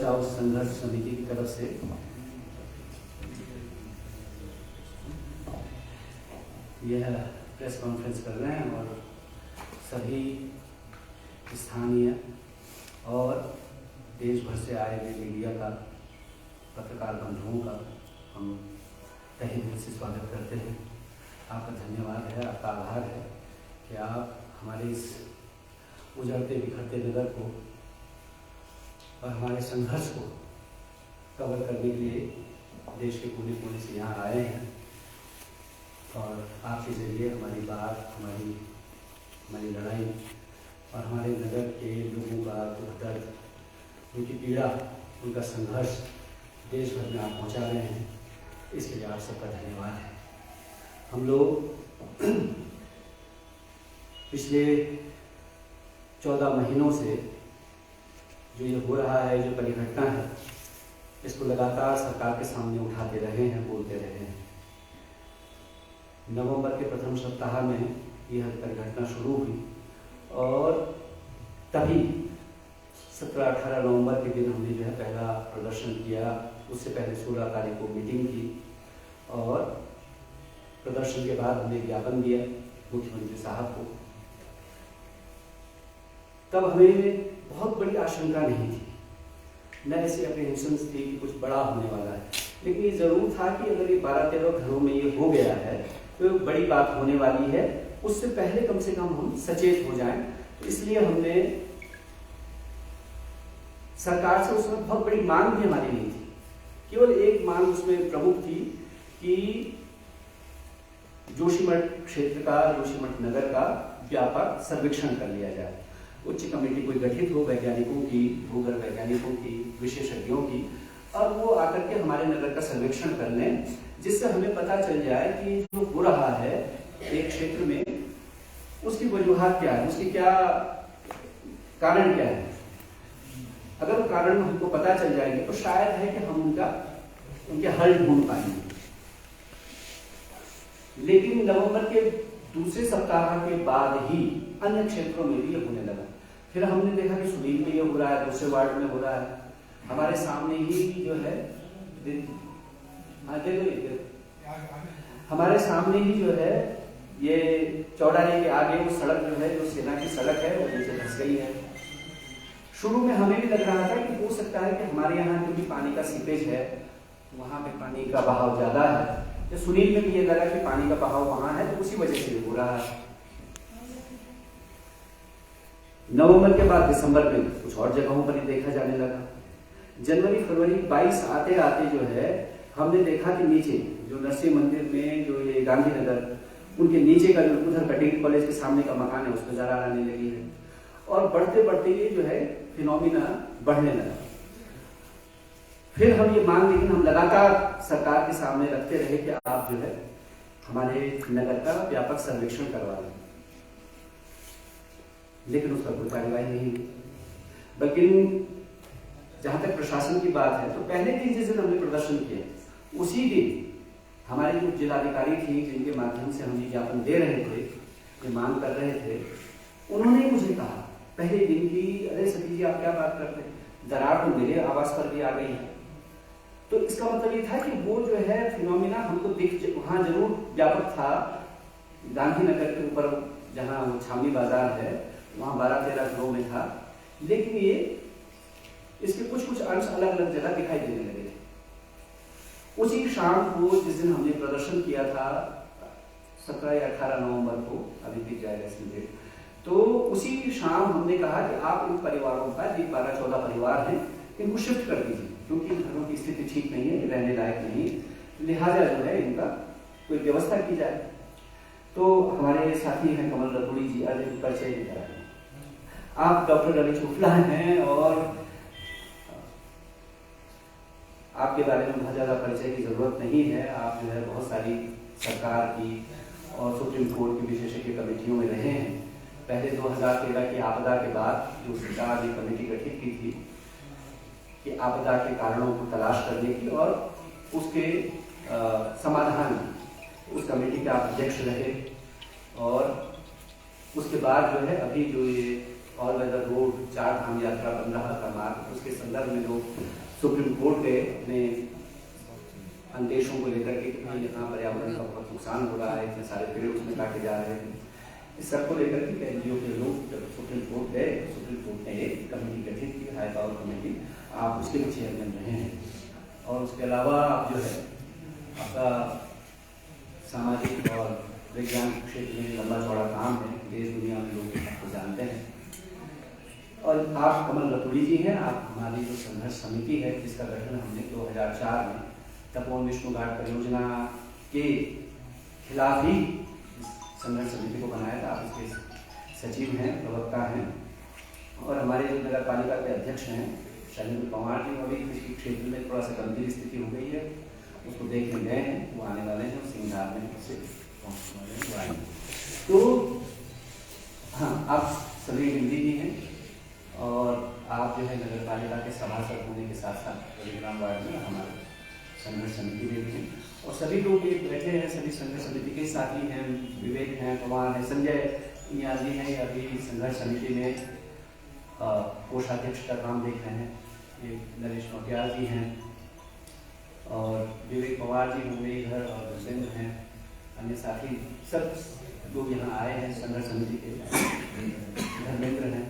बचाओ संघर्ष समिति की तरफ से यह प्रेस कॉन्फ्रेंस कर रहे हैं और सभी स्थानीय और देश भर से आए हुए मीडिया का, पत्रकार बंधुओं का हम तहे दिल से स्वागत करते हैं। आपका धन्यवाद है, आपका आभार है कि आप हमारे इस उजड़ते बिखरते नगर को और हमारे संघर्ष को कवर करने के लिए देश के कोने कोने से यहाँ आए हैं और आपके जरिए हमारी बात, हमारी लड़ाई और हमारे नगर के लोगों का दुख दर्द, उनकी पीड़ा, उनका संघर्ष देश भर में आप पहुँचा रहे हैं। इसके लिए आप सबका धन्यवाद है। हम लोग पिछले 14 महीनों से जो ये हो रहा है, जो परिघटना है, इसको लगातार सरकार के सामने उठाते रहे हैं, बोलते रहे हैं। नवंबर के प्रथम सप्ताह में यह परिघटना शुरू हुई और तभी 17-18 नवंबर के दिन हमने जो है पहला प्रदर्शन किया। उससे पहले 16 तारीख को मीटिंग की और प्रदर्शन के बाद हमने ज्ञापन दिया मुख्यमंत्री साहब को। तब हमें बहुत बड़ी आशंका नहीं थी, न ऐसी अप्रीहेंशंस थी कि कुछ बड़ा होने वाला है, लेकिन ये जरूर था कि अगर ये 12-13 घरों में ये हो गया है तो बड़ी बात होने वाली है। उससे पहले कम से कम हम सचेत हो जाएं। तो इसलिए हमने सरकार से, उसमें बहुत बड़ी मांग भी हमारी नहीं थी, केवल एक मांग उसमें प्रमुख थी कि जोशीमठ क्षेत्र का, जोशीमठ नगर का व्यापक सर्वेक्षण कर लिया जाए। उच्च कमेटी कोई गठित हो, वैज्ञानिकों की, भूगर्भ वैज्ञानिकों की, विशेषज्ञों की, और वो आकर के हमारे नगर का सर्वेक्षण कर लें, जिससे हमें पता चल जाए कि जो हो रहा है एक क्षेत्र में उसकी वजूहात क्या है, उसकी क्या कारण क्या है। अगर कारण हमको पता चल जाएंगे तो शायद है कि हम उनके हल ढूंढ पाएंगे। लेकिन नवंबर के दूसरे सप्ताह के बाद ही अन्य क्षेत्रों में भी ये होने लगा। फिर हमने देखा कि सुनील में ये हो रहा है, दूसरे वार्ड में हो रहा है, हमारे सामने ही जो है हमारे सामने ही जो है ये चौड़ारी के आगे वो सड़क जो है, जो सेना की सड़क है, वो नीचे धंस गई है। शुरू में हमें भी लग रहा था कि हो सकता है कि हमारे यहाँ क्योंकि पानी का सीपेज है, वहां पे पानी का बहाव ज्यादा है। सुनील में भी ये लगा कि पानी का बहाव वहां है, तो उसी वजह से हो रहा है। नवंबर के बाद दिसंबर में कुछ और जगहों पर ही देखा जाने लगा। जनवरी फरवरी 22 आते आते जो है हमने देखा कि नीचे जो नरसिंह मंदिर में जो ये गांधीनगर, उनके नीचे का जो उधर कटिंग कॉलेज के सामने का मकान है, उस पर दरार आने लगी है और बढ़ते बढ़ते ये जो है फिनोमिना बढ़ने लगा। फिर हम ये मांग, लेकिन हम लगातार सरकार के सामने रखते रहे कि आप जो है हमारे नगर का व्यापक सर्वेक्षण करवा लें, लेकिन उसका कोई कार्यवाही नहीं हुई। बल्कि जहां तक प्रशासन की बात है, तो पहले दिन जिस दिन हमने प्रदर्शन किया, उसी दिन हमारी जो जिलाधिकारी थी, जिनके माध्यम से हम ये ज्ञापन दे रहे थे, ये मांग कर रहे थे, उन्होंने मुझे कहा पहले दिन की, अरे सतीश जी आप क्या बात करते हैं, दरार तो मेरे आवास पर भी आ गई है। तो इसका मतलब ये था कि वो जो है फिनोमिना हमको वहां जरूर व्यापक था। गांधीनगर के ऊपर जहाँ छावनी बाजार है, वहां 12-13 घरों में था, लेकिन ये इसके कुछ अंश अलग अलग जगह दिखाई देने लगे थे। उसी शाम को जिस दिन हमने प्रदर्शन किया था, 17 या 18 नवंबर को, अभी दिख जाएगा इसमें डेट, तो उसी शाम हमने कहा कि आप इन परिवारों का, जो 12-14 परिवार हैं, इनको शिफ्ट कर दीजिए, क्योंकि इन घरों की स्थिति ठीक नहीं है, रहने लायक नहीं, लिहाजा जो है इनका कोई व्यवस्था की जाए। तो हमारे साथी हैं कमल रतूड़ी जी, परिचय नहीं करा। आप डॉक्टर रवि चोपड़ा हैं और आपके बारे में बहुत ज्यादा परिचय की जरूरत नहीं है। आप जो है बहुत सारी सरकार की और सुप्रीम कोर्ट की विशेषज्ञ कमेटियों में रहे हैं। पहले 2013 की आपदा के बाद जो सरकार ने कमेटी गठित की थी कि आपदा के कारणों को तलाश करने की और उसके समाधान की, उस कमेटी के आप अध्यक्ष रहे। और उसके बाद जो है अभी जो ये ऑल वेदर रोड, 4 धाम यात्रा बन रहा था मार्ग, उसके संदर्भ में लोग सुप्रीम कोर्ट गए अपने अंदेशों को लेकर के कि यहाँ पर्यावरण का बहुत नुकसान हो रहा है, इतने सारे पेड़ उसमें काटे जा रहे हैं। इस सब को लेकर के एनजीओ के लोग जब सुप्रीम कोर्ट गए, सुप्रीम कोर्ट ने एक कमेटी गठित की, हाई पावर कमेटी, आप उसके भी चेयरमैन रहे हैं। और उसके अलावा आप जो है आपका सामाजिक और वैज्ञानिक क्षेत्र में लंबा चौड़ा काम है, देश दुनिया में लोग आपको जानते हैं। और आप कमल रतूड़ी जी हैं, आप हमारी जो संघर्ष समिति है जिसका गठन हमने 2004 में तपोवन विष्णु घाट परियोजना के खिलाफ ही संघर्ष समिति को बनाया था। आप इसके सचिव हैं, प्रवक्ता हैं। और हमारे जो नगर पालिका के अध्यक्ष हैं शैलेंद्र पवार जी, अभी कृषि क्षेत्र में थोड़ा सा गंभीर स्थिति हो गई है, उसको देखने गए हैं, वो आने वाले हैं, सिंगार में से पहुँचने वाले हैं, वो आएंगे। तो हाँ, आप सभी हिंदी जी हैं और आप जो है नगर पालिका के सभासद होने के साथ साथ परिग्राम वार्ड में हमारे संघर्ष समिति में भी हैं। और सभी लोग ये बैठे हैं, सभी संघर्ष समिति के साथी हैं, विवेक हैं, पवार हैं, संजय नियाजी हैं, अभी संघर्ष समिति में कोषाध्यक्ष का काम देख रहे हैं, ये नरेश नौटियाल जी हैं और विवेक पवार जी होंगे इधर, और भूपेंद्र हैं, अन्य साथी सब लोग यहाँ आए हैं संघर्ष समिति के। धर्मेंद्र हैं,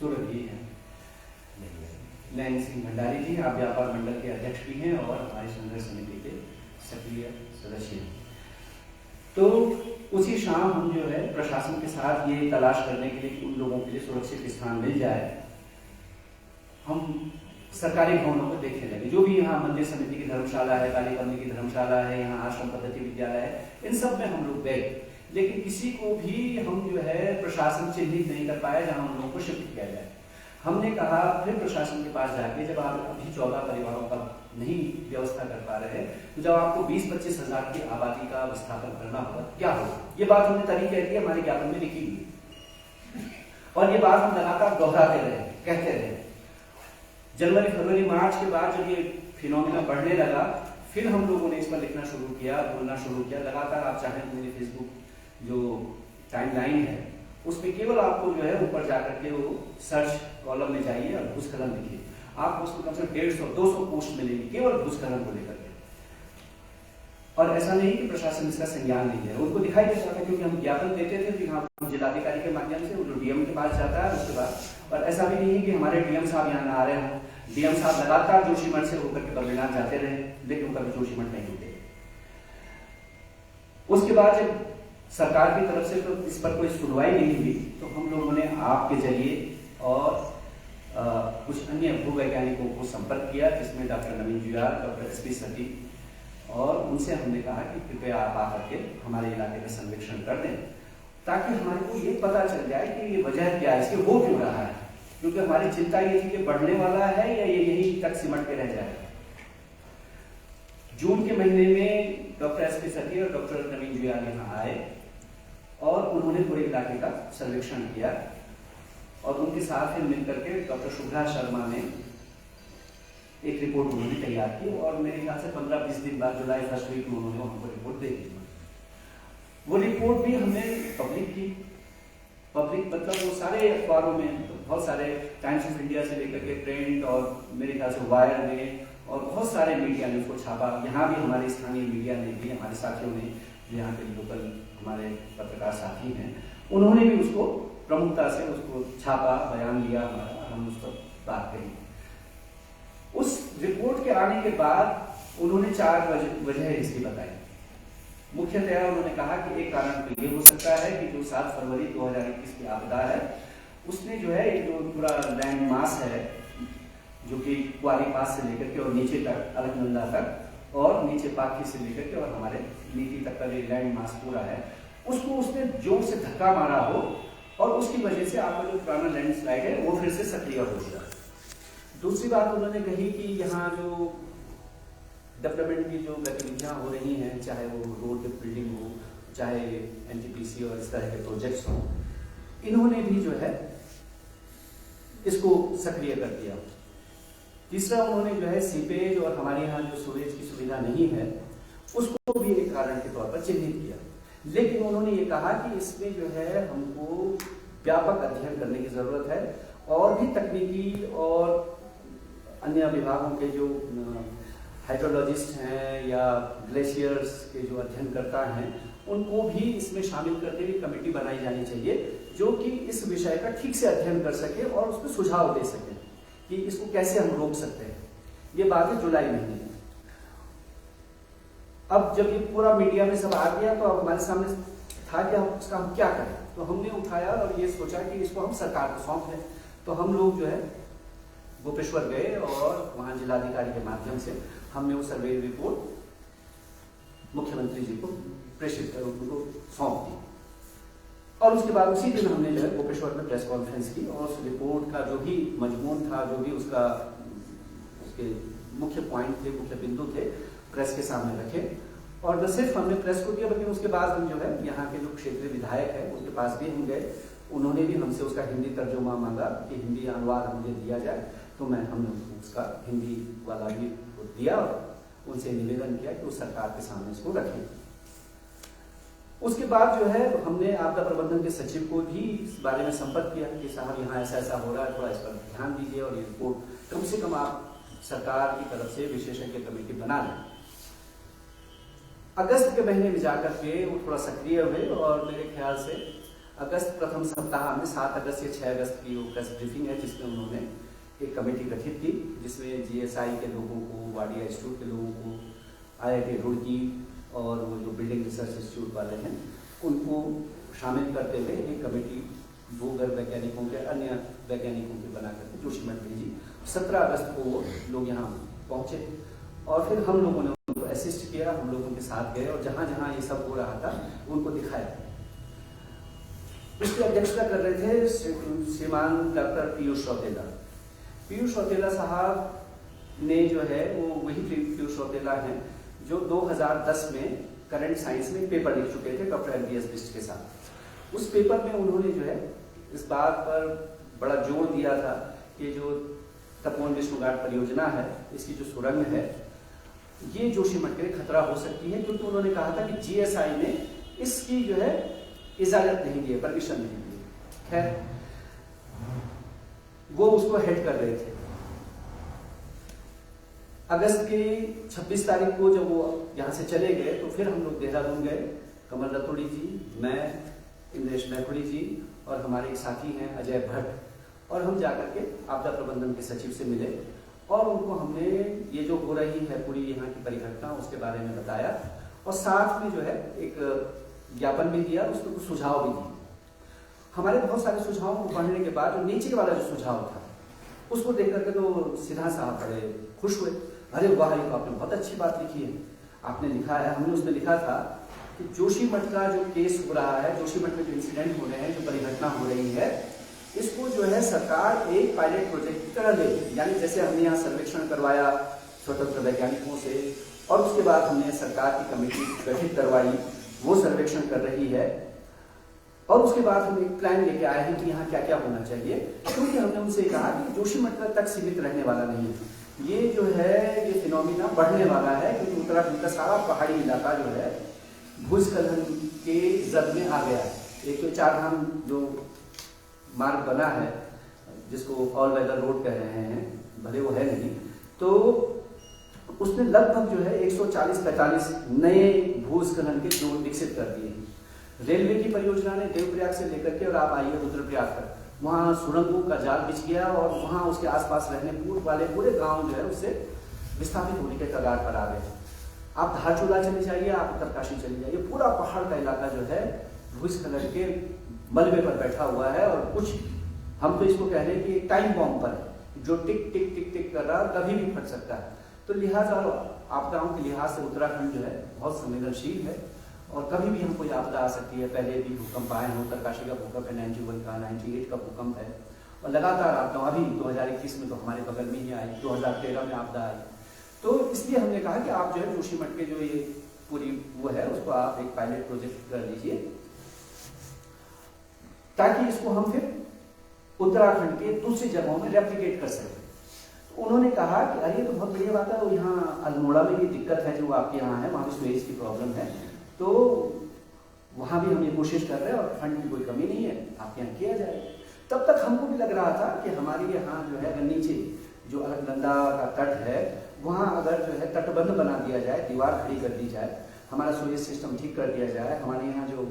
सूरज जी हैं, नयन सिंह भंडारी जी, आप व्यापार मंडल के अध्यक्ष भी हैं और हमारी संघर्ष समिति के सक्रिय सदस्य हैं। तो उसी शाम हम जो है प्रशासन के साथ ये तलाश करने के लिए कि उन लोगों के लिए सुरक्षित स्थान मिल जाए, हम सरकारी भवनों को देखने लगे। जो भी यहाँ मंदिर समिति की धर्मशाला है, काली कमनी की धर्मशाला है, यहाँ आश्रम पद्धति विद्यालय है, इन सब में हम लोग गए, लेकिन किसी को भी हम जो है प्रशासन चिन्हित नहीं कर पाए जहाँ उन लोगों को शिफ्ट किया जाए। हमने कहा फिर प्रशासन के पास जाके, जब आप अभी 14 परिवारों का नहीं व्यवस्था कर पा रहे हैं, तो जब आपको 20-25 हजार की आबादी का विस्थापन करना होगा क्या होगा, ये बात हमने तभी कह दी, हमारे ज्ञापन में लिखी हुई और ये बात हम लगातार दोहराते रहे, कहते रहे। जनवरी, फरवरी, मार्च के बाद जब ये फिनोमिना बढ़ने लगा, फिर हम लोगों ने इस पर लिखना शुरू किया, बोलना शुरू किया लगातार। आप चाहें तो मेरी फेसबुक जो टाइमलाइन है उसमें केवल आपको जो है ऊपर जाकर के वो सर्च कॉलम में जाइए और भूस्खलन लिखिए, आपको उसमें कम से कम 150-200 पोस्ट मिलेगी केवल भूस्खलन को लेकर के। और ऐसा नहीं कि प्रशासन इसका संज्ञान नहीं है, उनको दिखाई देता था क्योंकि हम ज्ञापन देते थे कि हाँ जिलाधिकारी के माध्यम से वो डीएम के पास जाता है उसके बाद। और ऐसा भी नहीं है कि हमारे डीएम साहब यहाँ आ रहे हों, डीएम साहब लगातार जोशीमठ से होकर के बद्रीनाथ जाते रहे, लेकिन कभी जोशीमठ नहीं होते। उसके बाद जब सरकार की तरफ से तो इस पर कोई सुनवाई नहीं हुई, तो हम लोगों ने आपके जरिए और कुछ अन्य भूवैज्ञानिकों को संपर्क किया, जिसमें डॉक्टर नवीन जुयाल, डॉक्टर एसपी सती, और उनसे हमने कहा कि कृपया आप आकर के हमारे इलाके में सर्वेक्षण कर दें, ताकि हमारे को ये पता चल जाए कि ये वजह क्या है, इसके हो क्यों रहा है। क्योंकि हमारी चिंता ये थी कि बढ़ने वाला है या ये यहीं तक सिमट के रह जाएगा। जून के महीने में डॉक्टर एसपी सती और डॉक्टर नवीन जुयाल यहाँ आए और उन्होंने पूरे इलाके का सर्वेक्षण किया, और उनके साथ ही मिलकर के डॉक्टर शुभ्रा शर्मा ने एक रिपोर्ट उन्होंने तैयार की, और मेरे ख्याल से 15-20 दिन बाद जुलाई 1 वीक में उन्होंने हमको रिपोर्ट दे दी। वो रिपोर्ट भी हमने पब्लिक की, पब्लिक मतलब वो सारे अखबारों में, बहुत सारे टाइम्स ऑफ इंडिया से लेकर के प्रिंट और मेरे ख्याल से वायर में और बहुत सारे मीडिया ने उसको छापा। यहाँ भी हमारे स्थानीय मीडिया ने भी, हमारे साथियों ने, जो यहाँ के लोकल हमारे पत्रकार साथी हैं, उन्होंने भी उसको प्रमुखता से उसको छापा, बयान दिया हमारा, हम उस पर बात करी। उस रिपोर्ट के आने के बाद उन्होंने 4 वजह इसकी बताई। मुख्यतया उन्होंने कहा कि एक कारण तो ये हो सकता है कि जो 7 फरवरी 2021 की आपदा है, उसने जो है एक जो पूरा लैंड मास है, जो कि कुआरी पास से लेकर के और नीचे तक अलकनंदा तक, और नीचे पाखी से लेकर के और हमारे नीति तक का जो लैंड मास पूरा है, उसको उसने जोर से धक्का मारा हो, और उसकी वजह से आपका जो पुराना लैंडस्लाइड है वो फिर से सक्रिय हो गया। दूसरी बात उन्होंने कही कि यहाँ जो डेवलपमेंट की जो गतिविधियाँ हो रही हैं, चाहे वो रोड बिल्डिंग हो, चाहे एनटीपीसी और इस तरह के प्रोजेक्ट्स हों, इन्होंने भी जो है इसको सक्रिय कर दिया। तीसरा उन्होंने जो है सीपेज और हमारे यहाँ जो सूरेज की सुविधा नहीं है, उसको भी एक कारण के तौर पर चिन्हित किया। लेकिन उन्होंने ये कहा कि इसमें जो है हमको व्यापक अध्ययन करने की ज़रूरत है, और भी तकनीकी और अन्य विभागों के जो हाइड्रोलॉजिस्ट हैं या ग्लेशियर्स के जो अध्ययनकर्ता हैं, उनको भी इसमें शामिल करके भी कमेटी बनाई जानी चाहिए, जो कि इस विषय का ठीक से अध्ययन कर सके और उसमें सुझाव दे सके कि इसको कैसे हम रोक सकते हैं। ये बात है जुलाई महीने में। अब जब ये पूरा मीडिया में सब आ गया, तो अब हमारे सामने था कि हम क्या करें। तो हमने उठाया और ये सोचा कि इसको हम सरकार को सौंप दें। तो हम लोग जो है गोपेश्वर गए और वहाँ जिलाधिकारी के माध्यम से हमने वो सर्वे रिपोर्ट मुख्यमंत्री जी को प्रेषित कर उनको सौंप दी। और उसके बाद उसी दिन हमने जो है गोपेश्वर में प्रेस कॉन्फ्रेंस की और उस रिपोर्ट का जो भी मजमून था, जो भी उसके मुख्य पॉइंट थे, मुख्य बिंदु थे, प्रेस के सामने रखे। और न सिर्फ हमने प्रेस को दिया, बल्कि उसके बाद हम जो है यहाँ के जो क्षेत्रीय विधायक है उनके पास भी हम गए। उन्होंने भी हमसे उसका हिंदी तर्जुमा मांगा कि हिंदी अनुवाद मुझे दिया जाए। तो हमने उसका हिंदी वाला भी दिया और उनसे निवेदन किया कि वो सरकार के सामने इसको रखें। उसके बाद जो है हमने आपदा प्रबंधन के सचिव को भी इस बारे में संपर्क किया कि साहब यहाँ ऐसा ऐसा हो रहा है, थोड़ा इस पर ध्यान दीजिए और ये रिपोर्ट कम से कम आप सरकार की तरफ से विशेषज्ञ कमेटी बना लें। अगस्त के महीने में जाकर के वो थोड़ा सक्रिय हुए और मेरे ख्याल से अगस्त प्रथम सप्ताह में 7 अगस्त या 6 अगस्त की वो प्रेस ब्रीफिंग है, जिसमें उन्होंने एक कमेटी गठित की, जिसमें GSI के लोगों को, वाडिया इंस्टीट्यूट के लोगों को, IIT रुड़की और वो जो बिल्डिंग रिसर्च इंस्टीट्यूट वाले हैं उनको शामिल करते हुए एक कमेटी भूगर्भ वैज्ञानिकों के, अन्य वैज्ञानिकों की बना करके जोशीमठ भेजी। 17 अगस्त को वो लोग यहाँ पहुँचे और फिर हम लोगों ने उनको असिस्ट किया, हम लोग उनके साथ गए और जहाँ जहाँ ये सब हो रहा था उनको दिखाया। इसकी अध्यक्षता कर रहे थे श्रीमान डॉक्टर पीयूष रौतेला। पीयूष रौतेला साहब ने जो है वो वही पीयूष रौतेला हैं जो 2010 में करंट साइंस में पेपर लिख चुके थे डॉक्टर MBS बिष्ट के साथ। उस पेपर में उन्होंने जो है इस बात पर बड़ा जोर दिया था कि जो तपोवन विष्णु घाट परियोजना है, इसकी जो सुरंग है, ये जोशीमठ के लिए खतरा हो सकती है, क्योंकि उन्होंने कहा था कि GSI ने इसकी जो है इजाजत नहीं दी है, परमिशन नहीं दी। खैर वो उसको हेड कर रहे थे। अगस्त की 26 तारीख को जब वो यहाँ से चले गए तो फिर हम लोग देहरादून गए। कमल रतोड़ी जी, मैं, इंद्रेश मैखुड़ी जी और हमारे एक साथी हैं अजय भट्ट, और हम जाकर के आपदा प्रबंधन के सचिव से मिले और उनको हमने ये जो हो रही है पूरी यहाँ की परिघटना उसके बारे में बताया और साथ में जो है एक ज्ञापन भी दिया, उसको कुछ सुझाव भी दिए। हमारे बहुत सारे सुझावों को पढ़ने के बाद जो नीचे वाला जो सुझाव था उसको देख करके तो सिन्हा साहब बड़े खुश हुए। अरे वाह, ये तो आपने बहुत अच्छी बात लिखी है। आपने लिखा है, हमने उसमें लिखा था कि जोशीमठ का जो केस हो रहा है, जोशीमठ में जो इंसिडेंट हो रहे हैं, जो परिघटना हो रही है, इसको जो है सरकार एक पायलट प्रोजेक्ट की तरह ले, यानी जैसे हमने यहाँ सर्वेक्षण करवाया स्वतंत्र वैज्ञानिकों से और उसके बाद हमने सरकार की कमेटी गठित करवाई, वो सर्वेक्षण कर रही है और उसके बाद हम एक प्लान लेके आए हैं कि यहाँ क्या क्या होना चाहिए, क्योंकि हमने उनसे कहा कि जोशीमठ तक सीमित रहने वाला नहीं है, ये जो है ये फिनोमिना बढ़ने वाला है, क्योंकि उत्तराखंड का सारा पहाड़ी इलाका जो है भूस्खलन के जद में आ गया है। एक तो 4 धाम जो मार्ग बना है, जिसको ऑल वेदर रोड कह रहे हैं, भले वो है नहीं, तो उसने लगभग जो है 140-45 नए भूस्खलन के जोन विकसित कर दिए हैं। रेलवे की परियोजना ने देवप्रयाग से लेकर के और आप आइए रुद्रप्रयाग तक, वहाँ सुरंगों का जाल बिछ गया और वहाँ उसके आसपास रहने वाले पूरे गांव जो है उससे विस्थापित होने के कगार पर आ गए। आप धारचूला चले जाइए, आप उत्तरकाशी चले जाइए, पूरा पहाड़ का इलाका जो है भूस्खलन के मलबे पर बैठा हुआ है और कुछ हम तो इसको कह रहे हैं कि एक टाइम बॉम्ब पर है जो टिक टिक टिक टिक कर रहा है, कभी भी फट सकता है। तो लिहाजा आपदाओं के लिहाज से उत्तराखंड जो है बहुत संवेदनशील है और कभी भी हम कोई आपदा आ सकती है। पहले भी भूकंप आए हैं, उत्तरकाशी का भूकंप है 91 का, 98 का भूकंप है और लगातार आपदा, अभी 2021 में तो हमारे बगल में ही आई, 2013 में आपदा आई। तो इसलिए हमने कहा कि आप जो है जोशीमठ के जो ये पूरी वो है उसको आप एक पायलट प्रोजेक्ट कर लीजिए, ताकि इसको हम फिर उत्तराखंड के दूसरी जगहों में रेप्लिकेट कर सकें। तो उन्होंने कहा कि अरे तो बहुत बढ़िया बात है, वो यहाँ अल्मोड़ा में ये दिक्कत है जो आपके यहाँ है, वहाँ स्टोरेज की प्रॉब्लम है, तो वहाँ भी हम ये कोशिश कर रहे हैं और फंड की कोई कमी नहीं है, आपके यहाँ किया जाए। तब तक हमको भी लग रहा था कि हमारे यहाँ जो है अगर नीचे जो अलकनंदा का तट है वहाँ अगर जो है तटबंध बना दिया जाए, दीवार खड़ी कर दी जाए, हमारा सुएज सिस्टम ठीक कर दिया जाए, हमारे यहाँ जो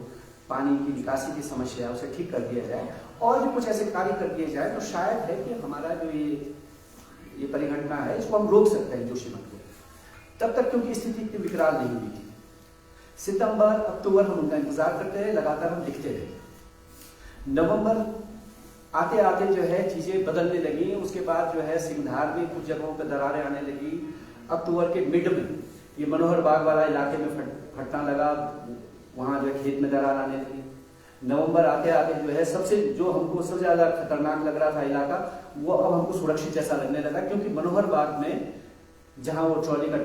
पानी की निकासी की समस्या है उसे ठीक कर दिया जाए और भी कुछ ऐसे कार्य कर दिए जाए तो शायद है कि हमारा जो ये परिघटना है इसको हम रोक सकते हैं जोशीमठ को। तब तक क्योंकि स्थिति इतनी विकराल नहीं हुई थी। सितंबर अक्टूबर हम उनका इंतजार करते रहे, लगातार हम लिखते रहे। नवंबर आते आते जो है चीजें बदलने लगी। उसके बाद जो है सिंगधार में कुछ जगहों पर दरारें आने लगी। अक्टूबर के मिड में ये मनोहर बाग वाला इलाके में फटना लगा, वहां जो है खेत में दरार आने लगी। नवंबर आते आते जो है सबसे जो हमको सबसे ज्यादा खतरनाक लग रहा था इलाका, वो अब हमको सुरक्षित जैसा लगने लगा, क्योंकि मनोहर बाग में जहां वो ट्रॉली का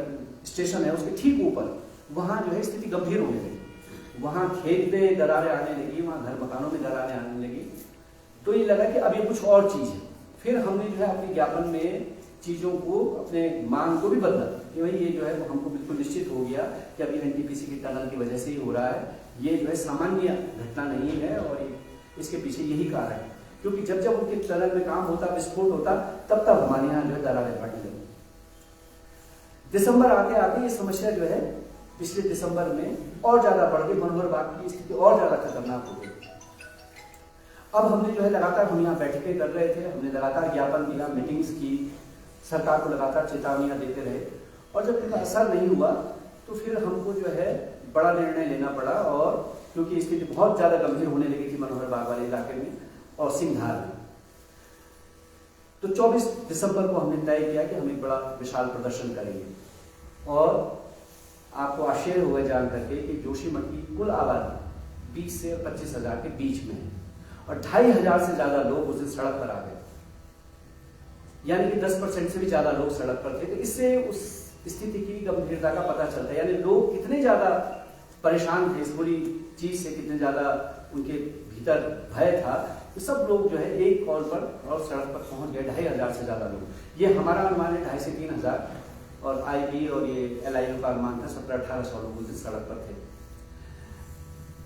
स्टेशन है उसके ठीक ऊपर वहां जो है स्थिति गंभीर होने लगी। वहां खेत में दरारें आने लगी, वहां घर मकानों में दरारें आने लगी। तो ये लगा कि अब ये कुछ और चीज है। फिर हमने जो है अपने ज्ञापन में चीजों को, अपने मांग को भी बदला कि भाई ये जो है हमको बिल्कुल निश्चित हो गया कि अभी एनटीपीसी की टनल की वजह से ही हो रहा है, ये जो है सामान्य घटना नहीं है और इसके पीछे यही कारण है। क्योंकि जब जब उनके टनल में काम होता, विस्फोट होता, तब तब हमारे यहाँ जो है दरारें पड़ने लगी। दिसंबर आते आते ये समस्या जो है पिछले दिसंबर में और ज्यादा बढ़ गई, मनोहर बाग की स्थिति और ज्यादा खतरनाक हो गई। अब हमने जो है लगातार हम यहाँ बैठकें कर रहे थे, हमने लगातार ज्ञापन दिया, मीटिंग्स की, सरकार को लगातार चेतावनियां देते रहे और जब इनका असर नहीं हुआ तो फिर हमको जो है बड़ा निर्णय लेना पड़ा। और क्योंकि स्थिति बहुत ज्यादा गंभीर होने लगी थी मनोहर बाग वाले इलाके में और सिंगधार में, तो 24 दिसंबर को हमने तय किया कि हम एक बड़ा विशाल प्रदर्शन करेंगे। और आपको आश्चर्य हुआ जान करके कि जोशीमठ की कुल आबादी 20 से 25 हजार के बीच में है और 2500 से ज्यादा लोग उस दिन सड़क पर आ गए, यानी कि 10% से भी ज्यादा लोग सड़क पर थे। तो इससे उस स्थिति की गंभीरता का पता चलता है, यानी लोग कितने ज्यादा परेशान थे इस पूरी चीज से, कितने ज्यादा उनके भीतर भय था। तो सब लोग जो है एक कॉल पर और सड़क पर पहुंच गए, 2500 से ज्यादा लोग। ये हमारा अनुमान है 2500 से 3000 और आईबी और ये LIU का अनुमान था 1700-1800 लोग उस दिन सड़क पर थे।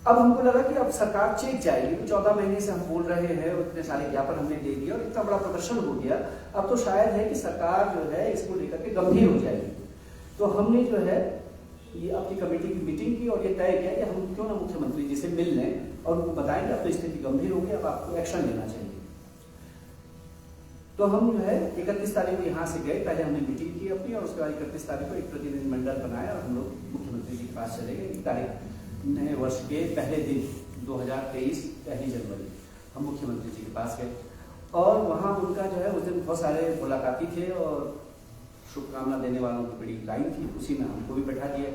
अब हमको लगा कि अब सरकार चेक जाएगी, 14 महीने से हम बोल रहे हैं और इतने सारे ज्ञापन हमने दे दिए और इतना बड़ा प्रदर्शन हो गया, अब तो शायद है कि सरकार जो है इसको लेकर के गंभीर हो जाएगी। तो हमने जो है ये अपनी कमेटी की मीटिंग की और ये तय किया कि हम क्यों ना मुख्यमंत्री जी से मिल लें और उनको बताएंगे अब तो स्थिति गंभीर होगी, अब आपको एक्शन लेना चाहिए। तो हम जो है 31 तारीख को यहाँ से गए, पहले हमने मीटिंग की अपनी और उसके बाद 31 तारीख को एक प्रतिनिधिमंडल बनाया और हम लोग मुख्यमंत्री जी के पास चले गए। 1 तारीख नए वर्ष के पहले दिन 2023 1 जनवरी हम मुख्यमंत्री जी के पास गए और वहाँ उनका जो है उस दिन बहुत सारे मुलाकाती थे और शुभकामना देने वालों की बड़ी लाइन थी, उसी में हमको भी बैठा दिया।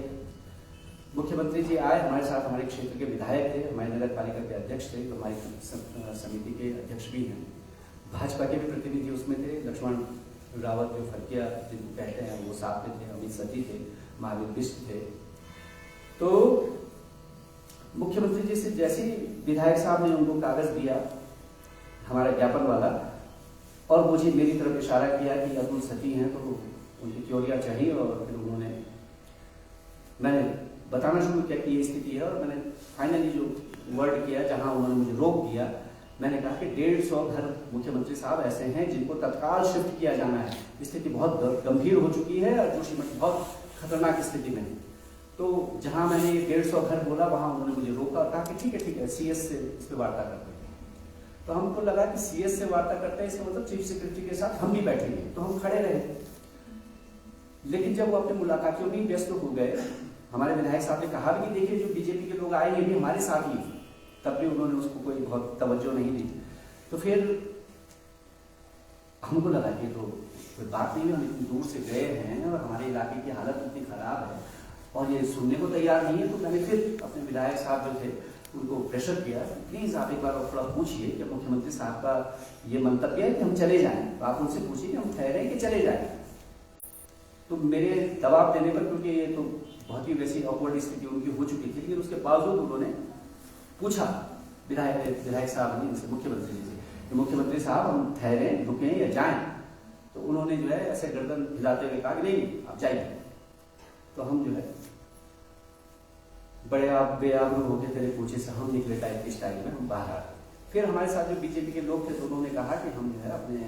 मुख्यमंत्री जी आए, हमारे साथ हमारे क्षेत्र के विधायक थे, हमारे नगर पालिका के अध्यक्ष थे, तो हमारी समिति के अध्यक्ष भी हैं, भाजपा के भी प्रतिनिधि उसमें थे, लक्ष्मण रावत जो फरकिया जिनको कहते हैं वो साथ में थे, अमित सती थे, महावीर बिष्ट थे। तो मुख्यमंत्री जी से जैसे ही विधायक साहब ने उनको कागज दिया हमारा ज्ञापन वाला और मुझे मेरी तरफ इशारा किया कि अब्दुल सती हैं तो उनकी क्योरिया चाहिए और फिर मैंने बताना शुरू किया कि ये स्थिति है और मैंने फाइनली जो वर्ड किया जहां उन्होंने मुझे रोक दिया, मैंने कहा कि 150 घर मुख्यमंत्री साहब ऐसे हैं जिनको तत्काल शिफ्ट किया जाना है, स्थिति बहुत गंभीर हो चुकी है और जोशीमठ बहुत खतरनाक स्थिति में है। तो जहां मैंने 150 घर बोला वहां उन्होंने मुझे रोका और कहा कि ठीक है CS से इस पर वार्ता करते हैं। तो हमको लगा कि CS से वार्ता करते हैं इसका मतलब चीफ सेक्रेटरी के साथ हम भी बैठेंगे, तो हम खड़े रहे। लेकिन जब वो अपने मुलाकातियों में व्यस्त हो गए, हमारे विधायक साहब ने कहा भी कि देखिए जो बीजेपी के लोग आए ये भी हमारे साथ ही, तब भी उन्होंने उसको कोई बहुत तवज्जो नहीं दी। तो फिर हमको लगा कि तो कोई बात नहीं है, हम इतनी दूर से गए हैं और हमारे इलाके की हालत इतनी खराब है और ये सुनने को तैयार नहीं है। तो मैंने फिर अपने विधायक साहब जो थे उनको प्रेशर किया, प्लीज आप एक बार थोड़ा पूछिए कि मुख्यमंत्री साहब का ये मंतव्य है कि हम चले जाएं, तो आप उनसे पूछिए कि हम ठहरे कि चले जाएं। तो मेरे दबाव देने पर, क्योंकि ये तो बहुत ही वैसी ऑकवर्ड स्थिति उनकी हो चुकी थी, लेकिन उसके बावजूद उन्होंने पूछा विधायक साहब ने इनसे, मुख्यमंत्री जी से, कि मुख्यमंत्री साहब हम ठहरे, रुकें या जाएं। तो उन्होंने जो है ऐसे गर्दन हिलाते हुए कहा कि नहीं आप जाइए। तो हम जो है बड़े आप बेआबरू हो गए, तेरे पूछे से हम निकले टाइप की स्टाइल में हम बाहर आ गए। फिर हमारे साथ जो बीजेपी के लोग थे तो उन्होंने कहा कि हम जो है अपने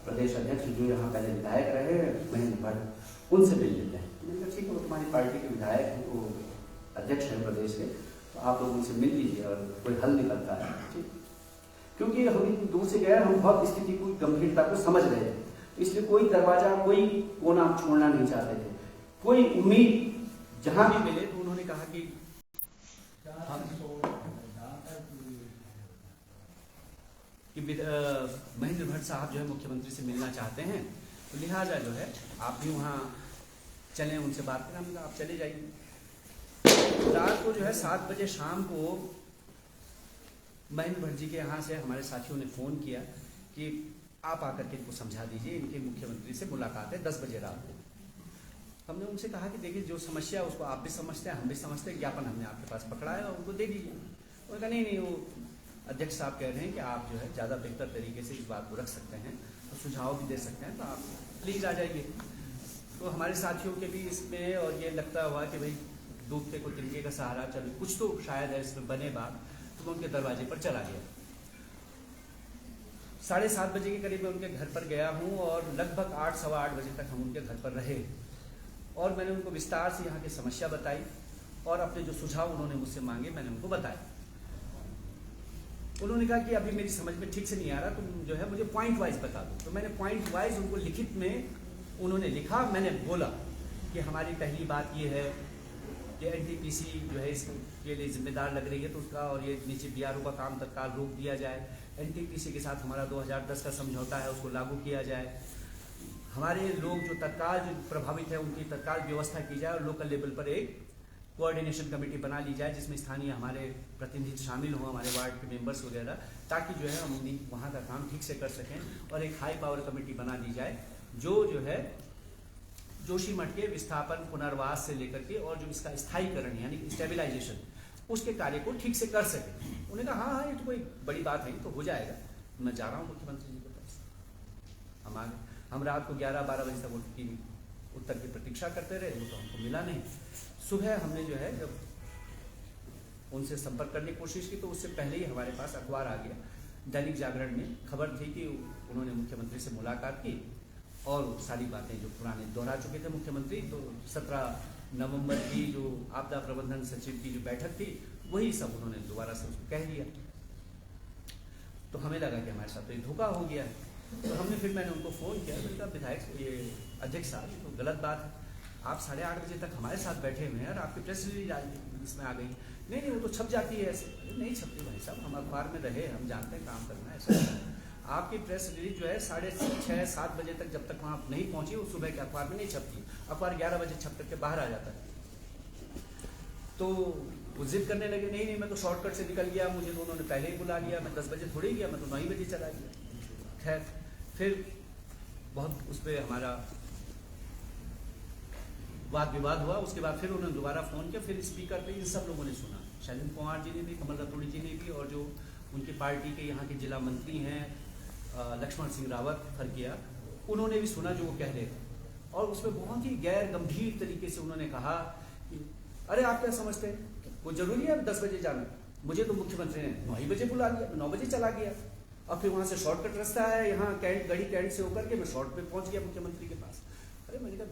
प्रदेश अध्यक्ष जो यहाँ पहले विधायक रहे महेंद्र भट्ट, उनसे मिल लेते हैं। मैंने कहा ठीक है, वो तुम्हारी पार्टी के विधायक हैं, वो अध्यक्ष हैं प्रदेश के, तो आप लोग उनसे मिल लीजिए और कोई हल निकलता है। ठीक, क्योंकि हम इतनी दूर से गए, हम बहुत स्थिति को गंभीरता को समझ रहे थे, तो इसलिए कोई दरवाजा कोई कोना आप छोड़ना नहीं चाहते थे। कोई उम्मीद जहां भी मिले तो उन्होंने कहा कि महेंद्र भट्ट साहब जो है मुख्यमंत्री से मिलना चाहते हैं, तो लिहाजा जो है आप भी वहाँ चलें, उनसे बात करें। हमने कहा आप चले जाइए। रात को जो है 7 बजे शाम को महेंद्र भट्ट जी के यहाँ से हमारे साथियों ने फ़ोन किया कि आप आकर के इनको समझा दीजिए, इनके मुख्यमंत्री से मुलाकात है 10 बजे रात को। हमने उनसे कहा कि देखिए जो समस्या है उसको आप भी समझते हैं, हम भी समझते हैं, ज्ञापन हमने आपके पास पकड़ा है और उनको दे दीजिए। उन्होंने कहा नहीं, वो अध्यक्ष साहब कह रहे हैं कि आप जो है ज़्यादा बेहतर तरीके से इस बात को रख सकते हैं और सुझाव भी दे सकते हैं, तो आप प्लीज़ आ जाइए। तो हमारे साथियों के भी इसमें और ये लगता हुआ कि भाई डूबते को तिनके का सहारा, चलो कुछ तो शायद है इसमें बने बात। तो मैं उनके दरवाजे पर चला गया। 7:30 बजे के करीब मैं उनके घर पर गया हूँ और लगभग 8 सवा 8 बजे तक हम उनके घर पर रहे और मैंने उनको विस्तार से यहाँ की समस्या बताई और अपने जो सुझाव उन्होंने मुझसे मांगे मैंने उनको बताया। उन्होंने कहा कि अभी मेरी समझ में ठीक से नहीं आ रहा, तुम जो है मुझे पॉइंट वाइज बता दो। तो मैंने पॉइंट वाइज उनको लिखित में उन्होंने लिखा। मैंने बोला कि हमारी पहली बात ये है कि एनटीपीसी जो है इसके लिए जिम्मेदार लग रही है, तो उसका और ये नीचे बीआरओ का काम तत्काल रोक दिया जाए। एनटीपीसी के साथ हमारा 2010 का समझौता है, उसको लागू किया जाए। हमारे लोग जो तत्काल जो प्रभावित है उनकी तत्काल व्यवस्था की जाए और लोकल लेवल पर एक कोऑर्डिनेशन कमेटी बना ली जाए जिसमें स्थानीय हमारे प्रतिनिधि शामिल हों, हमारे वार्ड के मेंबर्स वगैरह, ताकि जो है हम वहाँ का काम ठीक से कर सकें। और एक हाई पावर कमेटी बना दी जाए जो है जोशीमठ के विस्थापन पुनर्वास से लेकर के और जो इसका स्थायीकरण यानी स्टेबलाइजेशन उसके कार्य को ठीक से कर सके। उन्होंने कहा हाँ ये तो कोई बड़ी बात है, तो हो जाएगा। मैं जा रहा हूँ मुख्यमंत्री जी के पास। हम आ गए। हम रात को 11-12 बजे तक उनकी उत्तर की प्रतीक्षा करते रहे, वो तो हमको मिला नहीं। सुबह हमने जो है जब उनसे संपर्क करने की कोशिश की तो उससे पहले ही हमारे पास अखबार आ गया। दैनिक जागरण में खबर थी कि उन्होंने मुख्यमंत्री से मुलाकात की और सारी बातें जो पुराने दोहरा चुके थे मुख्यमंत्री। तो 17 नवंबर की जो आपदा प्रबंधन सचिव की जो बैठक थी वही सब उन्होंने दोबारा से उसको कह दिया। तो हमें लगा कि हमारे साथ तो ये धोखा हो गया है। तो हमने फिर मैंने उनको फ़ोन किया, तो कहा विधायक ये अध्यक्ष साहब ये तो गलत बात है, आप 8:30 बजे तक हमारे साथ बैठे हुए हैं और आपकी प्रेस रिलीज इसमें आ गई। नहीं वो तो छप जाती है ऐसे। नहीं छपती भाई साहब, हम अखबार में रहे, हम जानते हैं काम करना है ऐसा। आपकी प्रेस रिलीज जो है 6:30-7 बजे तक जब तक वहाँ नहीं पहुँची वो सुबह के अखबार में नहीं छपती। अखबार 11 बजे छप करके बाहर आ जाता है। तो वो जिद करने लगे नहीं मैं तो शॉर्टकट से निकल गया, मुझे तो उन्होंने पहले ही बुला लिया, मैं 10 बजे थोड़ी गया, मैं तो 9 बजे चला गया। खैर फिर बहुत उस पर हमारा वाद विवाद हुआ। उसके बाद फिर उन्होंने दोबारा फ़ोन किया। फिर स्पीकर पे इन सब लोगों ने सुना, शैलेंद्र कुमार जी ने भी, कमल रतूड़ी जी ने भी, और जो उनकी पार्टी के यहाँ के जिला मंत्री हैं लक्ष्मण सिंह रावत फरकिया, उन्होंने भी सुना जो वो कह रहे थे। और उसमें बहुत ही गैर गंभीर तरीके से उन्होंने कहा कि अरे आप क्या समझते हैं वो जरूरी है 10 बजे जाना, मुझे तो मुख्यमंत्री ने 9 बजे बुला लिया, 9 बजे चला गया। और फिर वहाँ से शॉर्टकट रास्ता है, यहाँ गढ़ी कैंट से होकर के मैं शॉर्ट पे पहुँच गया मुख्यमंत्री के पास। अरे मैंने कहा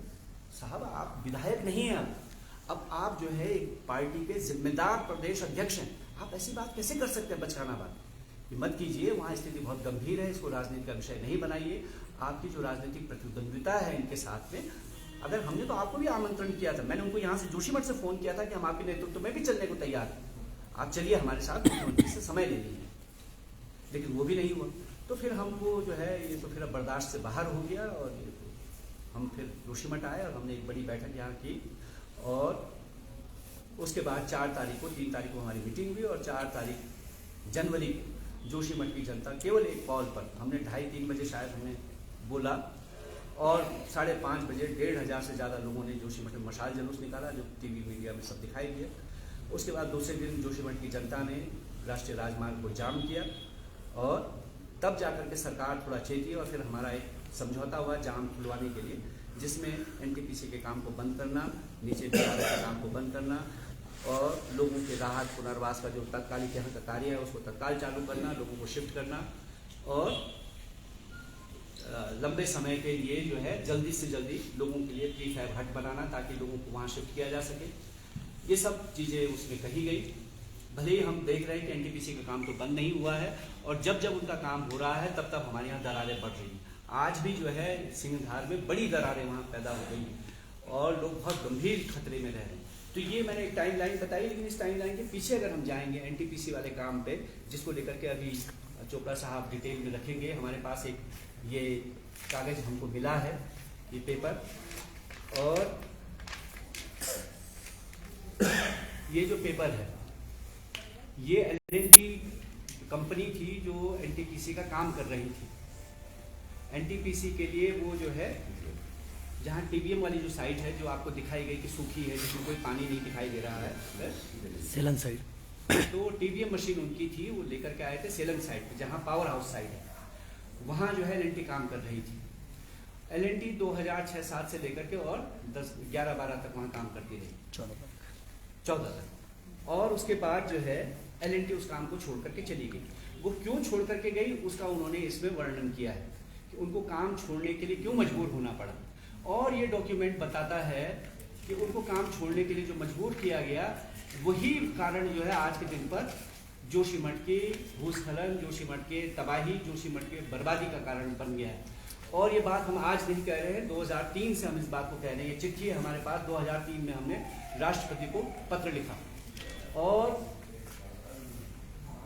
साहब आप विधायक नहीं हैं, अब आप जो है एक पार्टी के जिम्मेदार प्रदेश अध्यक्ष हैं, आप ऐसी बात कैसे कर सकते हैं बचकाना बात? ये मत कीजिए, वहाँ स्थिति बहुत गंभीर है, इसको राजनीति का विषय नहीं बनाइए। आपकी जो राजनीतिक प्रतिद्वंद्विता है इनके साथ में, अगर हमने तो आपको भी आमंत्रण किया था, मैंने उनको यहाँ से जोशीमठ से फ़ोन किया था कि हम आपके नेतृत्व में भी चलने को तैयार हैं, आप चलिए हमारे साथ, मुख्यमंत्री से समय ले लीजिए। लेकिन वो भी नहीं हुआ। तो फिर हमको जो है ये तो फिर अब बर्दाश्त से बाहर हो गया और ये तो हम फिर जोशीमठ आए और हमने एक बड़ी बैठक यहाँ की। और उसके बाद 4 तारीख को 3 तारीख को हमारी मीटिंग हुई और 4 तारीख जनवरी जोशीमठ की जनता केवल एक कॉल पर, हमने 2:30-3 बजे शायद हमें बोला और 5:30 बजे 1,500 से ज़्यादा लोगों ने जोशीमठ में मशाल जुलूस निकाला, जो टीवी मीडिया में सब दिखाई दिया। उसके बाद दूसरे दिन जोशीमठ की जनता ने राष्ट्रीय राजमार्ग को जाम किया और तब जाकर के सरकार थोड़ा चेती और फिर हमारा एक समझौता हुआ जाम खुलवाने के लिए, जिसमें एनटीपीसी के काम को बंद करना, नीचे बीआरओ के काम को बंद करना, और लोगों के राहत पुनर्वास का जो तत्कालिक यहाँ का कार्य है उसको तत्काल चालू करना, लोगों को शिफ्ट करना और लंबे समय के लिए जो है जल्दी से जल्दी लोगों के लिए प्रीफैब हट बनाना ताकि लोगों को वहाँ शिफ्ट किया जा सके। ये सब चीज़ें उसमें कही गई। भले ही हम देख रहे हैं कि एनटीपीसी का काम तो बंद नहीं हुआ है और जब जब उनका काम हो रहा है तब तब हमारे यहाँ दरारें बढ़ रही हैं। आज भी जो है सिंहधार में बड़ी दरारें वहाँ पैदा हो गई हैं और लोग बहुत गंभीर खतरे में रह रहे हैं। तो ये मैंने एक टाइम लाइन बताई, लेकिन इस टाइम लाइन के पीछे अगर हम जाएंगे एनटीपीसी वाले काम पे, जिसको लेकर के अभी चोपड़ा साहब डिटेल में रखेंगे। हमारे पास एक ये कागज हमको मिला है, ये पेपर, और ये जो पेपर है ये एलएनटी कंपनी थी जो एनटीपीसी का काम कर रही थी। एनटीपीसी के लिए वो जो है जहाँ टीबीएम वाली जो साइट है जो आपको दिखाई गई कि सूखी है, जिसमें कोई पानी नहीं दिखाई दे रहा है, सेलन साइड, तो टीबीएम मशीन उनकी थी, वो लेकर के आए थे सेलन साइट पे जहाँ पावर हाउस साइट है, वहाँ जो है एलएनटी काम कर रही थी। एलएनटी 2006-07 से लेकर के और 10-11-12 तक वहाँ काम करती रही, 14 तक। और उसके बाद जो है एलएनटी उस काम को छोड़ करके चली गई। वो क्यों छोड़ करके गई उसका उन्होंने इसमें वर्णन किया है कि उनको काम छोड़ने के लिए क्यों मजबूर होना पड़ा। और ये डॉक्यूमेंट बताता है कि उनको काम छोड़ने के लिए जो मजबूर किया गया वही कारण जो है आज के दिन पर जोशीमठ के भूस्खलन, जोशीमठ के तबाही, जोशीमठ के बर्बादी का कारण बन गया है। और ये बात हम आज नहीं कह रहे हैं, 2003 से हम इस बात को कह रहे हैं। ये चिट्ठी है हमारे पास, 2003 में हमने राष्ट्रपति को पत्र लिखा और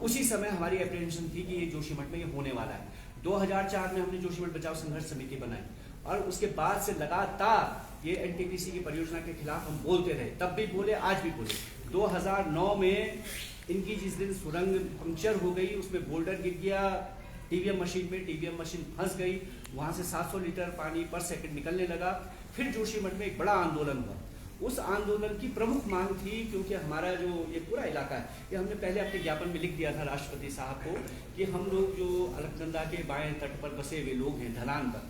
उसी समय हमारी एप्रीहेंशन थी कि ये जोशीमठ में ये होने वाला है। 2004 में हमने जोशीमठ बचाओ संघर्ष समिति बनाई और उसके बाद से लगातार ये एनटीपीसी की परियोजना के खिलाफ हम बोलते रहे, तब भी बोले, आज भी बोले। 2009 में इनकी जिस दिन सुरंग पंक्चर हो गई, उसमें बोल्डर गिर गया टीबीएम मशीन में, टीबीएम मशीन फंस गई, वहां से 700 लीटर पानी पर सेकंड निकलने लगा। फिर जोशीमठ में एक बड़ा आंदोलन हुआ। उस आंदोलन की प्रमुख मांग थी, क्योंकि हमारा जो ये पूरा इलाका है, ये हमने पहले अपने ज्ञापन में लिख दिया था राष्ट्रपति साहब को कि हम लोग जो अलकनंदा के बाएं तट पर बसे हुए लोग हैं, ढलान पर,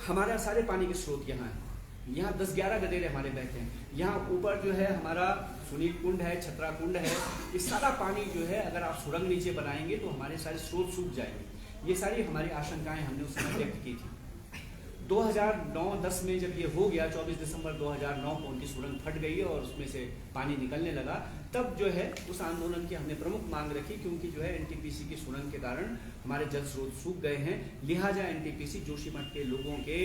हमारा सारे पानी के स्रोत यहाँ है। यहाँ 10-11 गदेरे हमारे बहते हैं। यहाँ ऊपर जो है हमारा सुनील कुंड है, छतरा कुंड है, ये सारा पानी जो है अगर आप सुरंग नीचे बनाएंगे तो हमारे सारे स्रोत सूख जाएंगे। ये सारी हमारी आशंकाएं हमने उस समय व्यक्त की थी। 2009-10 में जब ये हो गया, 24 दिसंबर 2009 को उनकी सुरंग फट गई और उसमें से पानी निकलने लगा, तब जो है उस आंदोलन की हमने प्रमुख मांग रखी, क्योंकि जो है एनटीपीसी की सुरंग के कारण हमारे जल स्रोत सूख गए हैं। लिहाजा एनटीपीसी जोशीमठ के लोगों के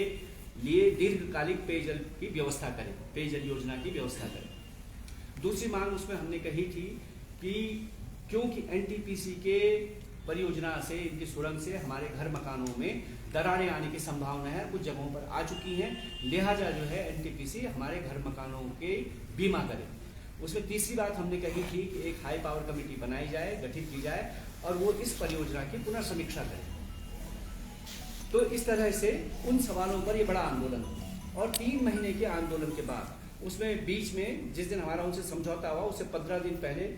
लिए दीर्घकालिक पेयजल की व्यवस्था करे, पेयजल योजना की व्यवस्था करे। दूसरी मांग उसमें हमने कही थी कि क्योंकि एनटीपीसी के परियोजना से, इनकी सुरंग से हमारे घर मकानों में दरारें आने की संभावना है, कुछ जगहों पर आ चुकी हैं, लिहाजा जो है एनटीपीसी हमारे घर मकानों के बीमा करे। उसमें तीसरी बात हमने कही थी कि एक हाई पावर कमेटी बनाई जाए, गठित की जाए और वो इस परियोजना की पुनर्समीक्षा करे। तो इस तरह से उन सवालों पर ये बड़ा आंदोलन हुआ और 3 महीने के आंदोलन के बाद उसमें बीच में जिस दिन हमारा उनसे समझौता हुआ उससे 15 दिन पहले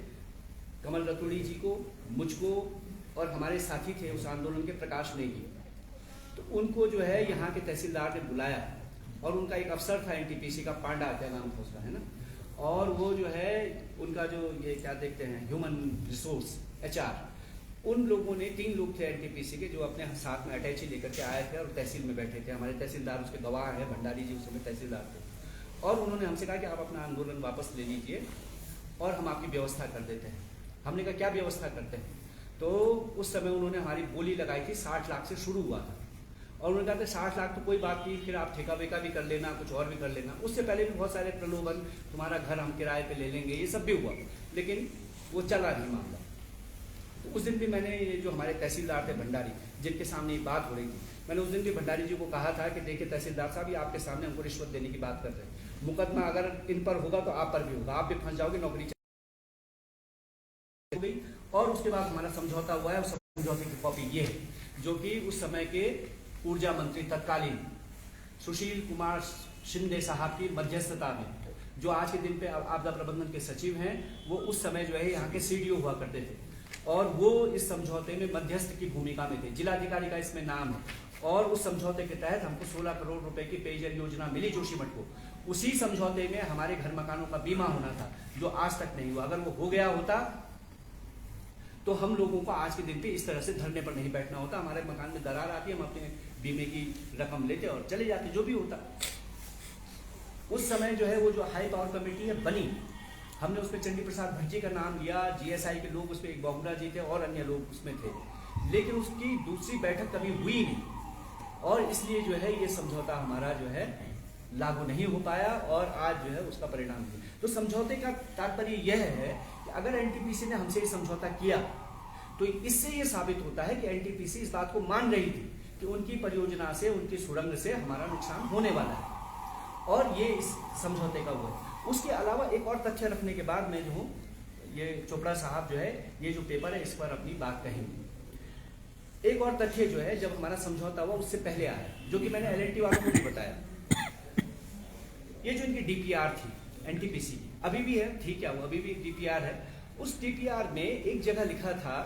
कमल रतूड़ी जी को, मुझको और हमारे साथी थे उस आंदोलन के, प्रकाश नेगी, तो उनको जो है यहाँ के तहसीलदार ने बुलाया और उनका एक अफसर था एनटीपीसी का, पांडा क्या नाम था उसका, है ना, और वो जो है उनका जो ये क्या देखते हैं ह्यूमन रिसोर्स HR, उन लोगों ने 3 लोग थे एनटीपीसी के जो अपने साथ में अटैची लेकर के आए थे और तहसील में बैठे थे। हमारे तहसीलदार उसके गवाह हैं, भंडारी जी उस समय तहसीलदार थे, और उन्होंने हमसे कहा कि आप अपना आंदोलन वापस ले लीजिए और हम आपकी व्यवस्था कर देते हैं। हमने कहा क्या व्यवस्था करते हैं, तो उस समय उन्होंने हमारी बोली लगाई थी 60 लाख से शुरू हुआ था और उन्होंने कहा था 60 लाख तो कोई बात नहीं, फिर आप ठेका वेका भी कर लेना, कुछ और भी कर लेना। उससे पहले भी बहुत सारे प्रलोभन, तुम्हारा घर हम किराए पे ले लेंगे, ये सब भी हुआ, लेकिन वो चला नहीं मामला। तो उस दिन भी मैंने ये जो हमारे तहसीलदार थे भंडारी, जिनके सामने ये बात हो रही थी, मैंने उस दिन भी भंडारी जी को कहा था कि देखिए तहसीलदार साहब, ये आपके सामने हमको रिश्वत देने की बात कर रहे हैं, मुकदमा अगर इन पर होगा तो आप पर भी होगा, आप भी फंस जाओगे, नौकरी हो गई। और उसके बाद हमारा समझौता हुआ है, उस समझौते की कॉपी ये है, जो कि उस समय के ऊर्जा मंत्री तत्कालीन सुशील कुमार शिंदे साहब की मध्यस्थता में, जो आज के दिन पे आपदा प्रबंधन के सचिव हैं, वो उस समय जो है यहाँ के CDO हुआ करते थे और वो इस समझौते में मध्यस्थ की भूमिका में थे। जिलाधिकारी का इसमें नाम है और उस समझौते के तहत हमको 16 करोड़ रुपए की पेयजल योजना मिली जोशीमठ को। उसी समझौते में हमारे घर मकानों का बीमा होना था, जो आज तक नहीं हुआ। अगर वो हो गया होता तो हम लोगों को आज के दिन पे इस तरह से धरने पर नहीं बैठना होता। हमारे मकान में दरार आती, हम अपने बीमे की रकम लेते और चले जाते, जो भी होता। उस समय जो है वो जो हाई पावर कमेटी है बनी, हमने उसमें चंडी प्रसाद भज्जी का नाम लिया, जीएसआई के लोग उसमें, एक बोगरा जी थे और अन्य लोग उसमें थे, लेकिन उसकी दूसरी बैठक कभी हुई नहीं और इसलिए जो है ये समझौता हमारा जो है लागू नहीं हो पाया और आज जो है उसका परिणाम है। तो समझौते का तात्पर्य यह है कि अगर एनटीपीसी ने हमसे ये समझौता किया तो इससे ये साबित होता है कि एनटीपीसी इस बात को मान रही थी कि उनकी परियोजना से, उनकी सुरंग से हमारा नुकसान होने वाला है और ये इस समझौते का हुआ है। उसके अलावा एक और तथ्य रखने के बाद मैं जो हूँ, ये चोपड़ा साहब जो है ये जो पेपर है इस पर अपनी बात कहेंगे। एक और तथ्य जो है, जब हमारा समझौता हुआ उससे पहले आया, जो कि मैंने एलएनटी वालों को भी बताया, ये जो इनकी डीपीआर थी एनटीपीसी की, अभी भी है, ठीक है, वो अभी भी डीपीआर है। उस डीपीआर में एक जगह लिखा था,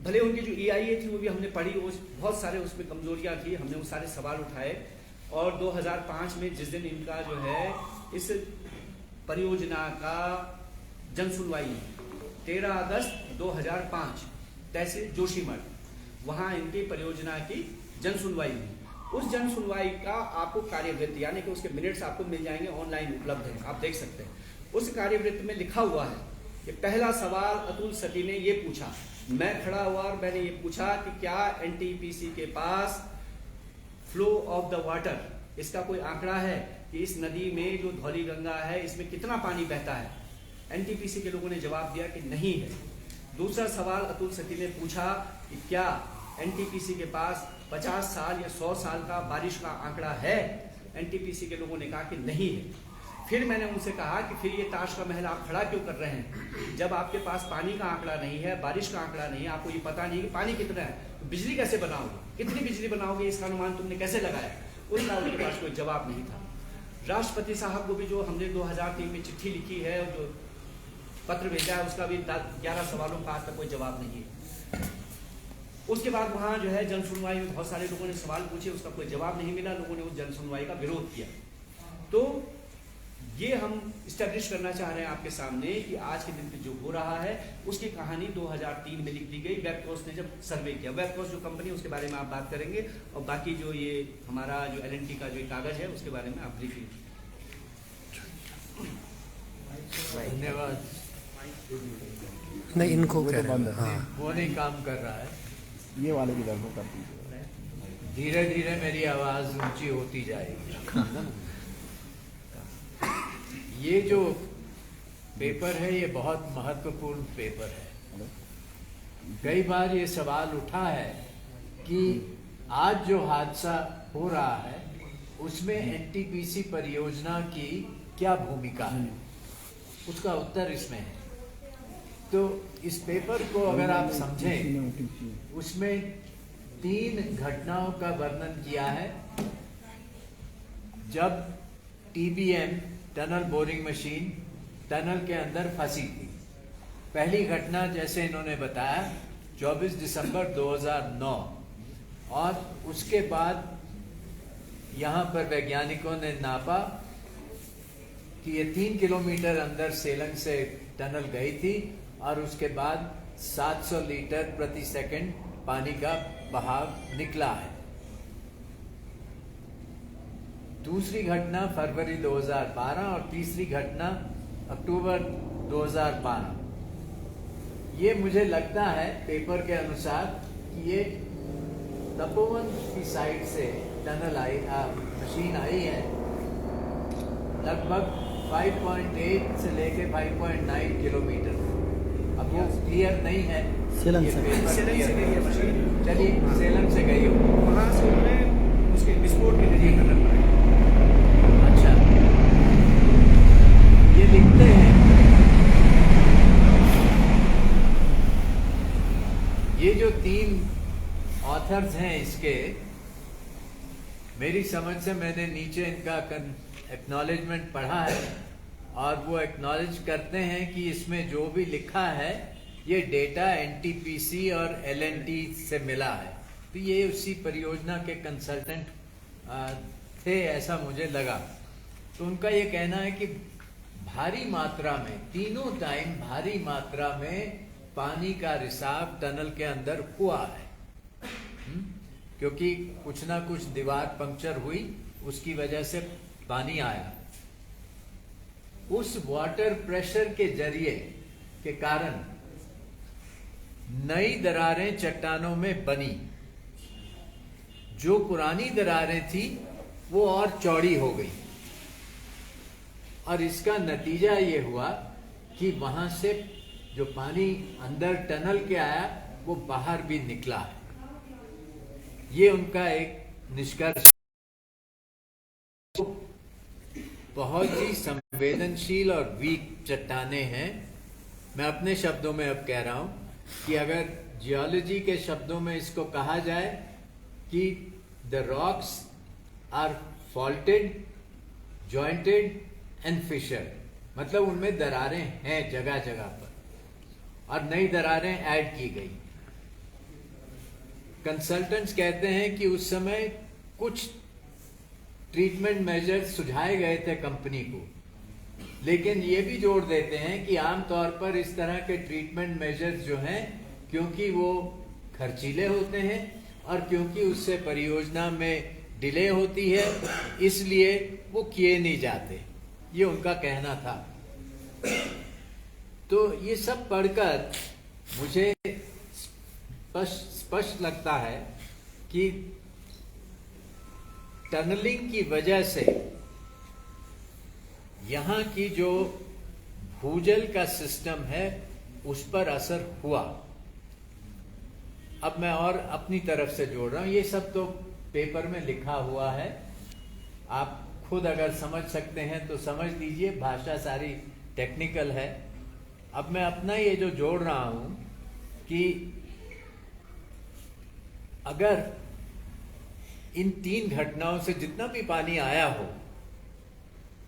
भले उनकी जो ईआईए थी वो भी हमने पढ़ी, बहुत सारे उसमें कमजोरियां थी, हमने वो सारे सवाल उठाए और 2005 में जिस दिन इनका जो है इस परियोजना का जन सुनवाई 13 अगस्त 2005 तहसील जोशीमठ, वहां इनकी परियोजना की जन सुनवाई हुई। उस जन सुनवाई का आपको कार्यवृत्ति यानी कि उसके मिनट्स आपको मिल जाएंगे, ऑनलाइन उपलब्ध है, आप देख सकते हैं। उस कार्यवृत्ति में लिखा हुआ है कि पहला सवाल अतुल सती ने ये पूछा, मैं खड़ा हुआ और मैंने ये पूछा कि क्या एनटीपीसी के पास फ्लो ऑफ द वाटर, इसका कोई आंकड़ा है कि इस नदी में जो धौली गंगा है इसमें कितना पानी बहता है। एनटीपीसी के लोगों ने जवाब दिया कि नहीं है। दूसरा सवाल अतुल सती ने पूछा कि क्या एनटीपीसी के पास 50 साल या 100 साल का बारिश का आंकड़ा है। एनटीपीसी के लोगों ने कहा कि नहीं है। फिर मैंने उनसे कहा कि फिर ये ताश का महल आप खड़ा क्यों कर रहे हैं, जब आपके पास पानी का आंकड़ा नहीं है, बारिश का आंकड़ा नहीं है, आपको ये पता नहीं कि पानी कितना है, तो बिजली कैसे बनाओगे, कितनी बिजली बनाओगे, इसका अनुमान तुमने कैसे लगाया। उनका उनके पास कोई जवाब नहीं था। राष्ट्रपति साहब को भी जो हमने 2003 में चिट्ठी लिखी है, जो पत्र भेजा है, उसका भी 11 सवालों का आज तक कोई जवाब नहीं है। उसके बाद वहां जो है जन सुनवाई में बहुत सारे लोगों ने सवाल पूछे, उसका कोई जवाब नहीं मिला, लोगों ने उस जन सुनवाई का विरोध किया। तो ये हम स्टैब्लिश करना चाह रहे हैं आपके सामने कि आज के दिन पे जो हो रहा है उसकी कहानी 2003 में लिख दी गई, वेबक्रॉस ने जब सर्वे किया। वेबक्रॉस जो कंपनी, उसके बारे में आप बात करेंगे और बाकी जो ये हमारा जो एलएनटी का जो कागज है उसके बारे में आप ब्रीफली। धन्यवाद। नहीं, इनको वो कह तो रहे बंद हैं। है। हाँ। वो नहीं काम कर रहा है। ये वाले की दर्द कर दीजिए। धीरे धीरे मेरी आवाज ऊंची होती जाएगी। ये जो पेपर है ये बहुत महत्वपूर्ण पेपर है। कई बार ये सवाल उठा है कि आज जो हादसा हो रहा है उसमें एनटीपीसी परियोजना की क्या भूमिका है, उसका उत्तर इसमें है। तो इस पेपर को अगर आप समझें, उसमें 3 घटनाओं का वर्णन किया है जब TBM tunnel boring machine tunnel के अंदर फंसी थी। पहली घटना जैसे इन्होंने बताया 24 दिसंबर 2009, और उसके बाद यहाँ पर वैज्ञानिकों ने नापा कि ये 3 किलोमीटर अंदर सेलंग से टनल गई थी और उसके बाद 700 लीटर प्रति सेकंड पानी का बहाव निकला है। दूसरी घटना फरवरी 2012 और तीसरी घटना अक्टूबर 2012। ये मुझे लगता है पेपर के अनुसार कि ये तपोवन की साइड से टनल आई, मशीन आई है, लगभग 5.8 से लेके 5.9 किलोमीटर। अब वो क्लियर नहीं है। सेलंग ये से। पेपर सेलंग से clear गई है मशीन। चलिए सेलंग से गई हो, वहां से उन्होंने उसके विस्फोट के जरिए टनल बनाई। अच्छा, ये लिखते हैं, ये जो 3 ऑथर्स हैं इसके, मेरी समझ से मैंने नीचे इनका एक्नॉलेजमेंट पढ़ा है और वो एक्नॉलेज करते हैं कि इसमें जो भी लिखा है ये डेटा एनटीपीसी और एलएनटी से मिला है। तो ये उसी परियोजना के कंसल्टेंट थे, ऐसा मुझे लगा। तो उनका ये कहना है कि भारी मात्रा में, तीनों टाइम भारी मात्रा में पानी का रिसाव टनल के अंदर हुआ है। क्योंकि कुछ ना कुछ दीवार पंक्चर हुई, उसकी वजह से पानी आया। उस वाटर प्रेशर के जरिए के कारण नई दरारें चट्टानों में बनी। जो पुरानी दरारें थी वो और चौड़ी हो गई, और इसका नतीजा ये हुआ कि वहां से जो पानी अंदर टनल के आया वो बाहर भी निकला है। ये उनका एक निष्कर्ष। बहुत ही संवेदनशील और वीक चट्टाने हैं। मैं अपने शब्दों में अब कह रहा हूं कि अगर जियोलॉजी के शब्दों में इसको कहा जाए कि the rocks are faulted, jointed and fissure, मतलब उनमें दरारें हैं जगह जगह पर, और नई दरारें ऐड की गई। कंसल्टेंट्स कहते हैं कि उस समय कुछ ट्रीटमेंट मेजर्स सुझाए गए थे कंपनी को, लेकिन ये भी जोड़ देते हैं कि आमतौर पर इस तरह के ट्रीटमेंट मेजर्स जो हैं, क्योंकि वो खर्चीले होते हैं और क्योंकि उससे परियोजना में डिले होती है, इसलिए वो किए नहीं जाते। ये उनका कहना था। तो ये सब पढ़कर मुझे स्पष्ट लगता है कि टनलिंग की वजह से यहाँ की जो भूजल का सिस्टम है उस पर असर हुआ। अब मैं और अपनी तरफ से जोड़ रहा हूं, ये सब तो पेपर में लिखा हुआ है, आप खुद अगर समझ सकते हैं तो समझ लीजिए, भाषा सारी टेक्निकल है। अब मैं अपना ये जो जोड़ रहा हूं कि अगर इन 3 घटनाओं से जितना भी पानी आया हो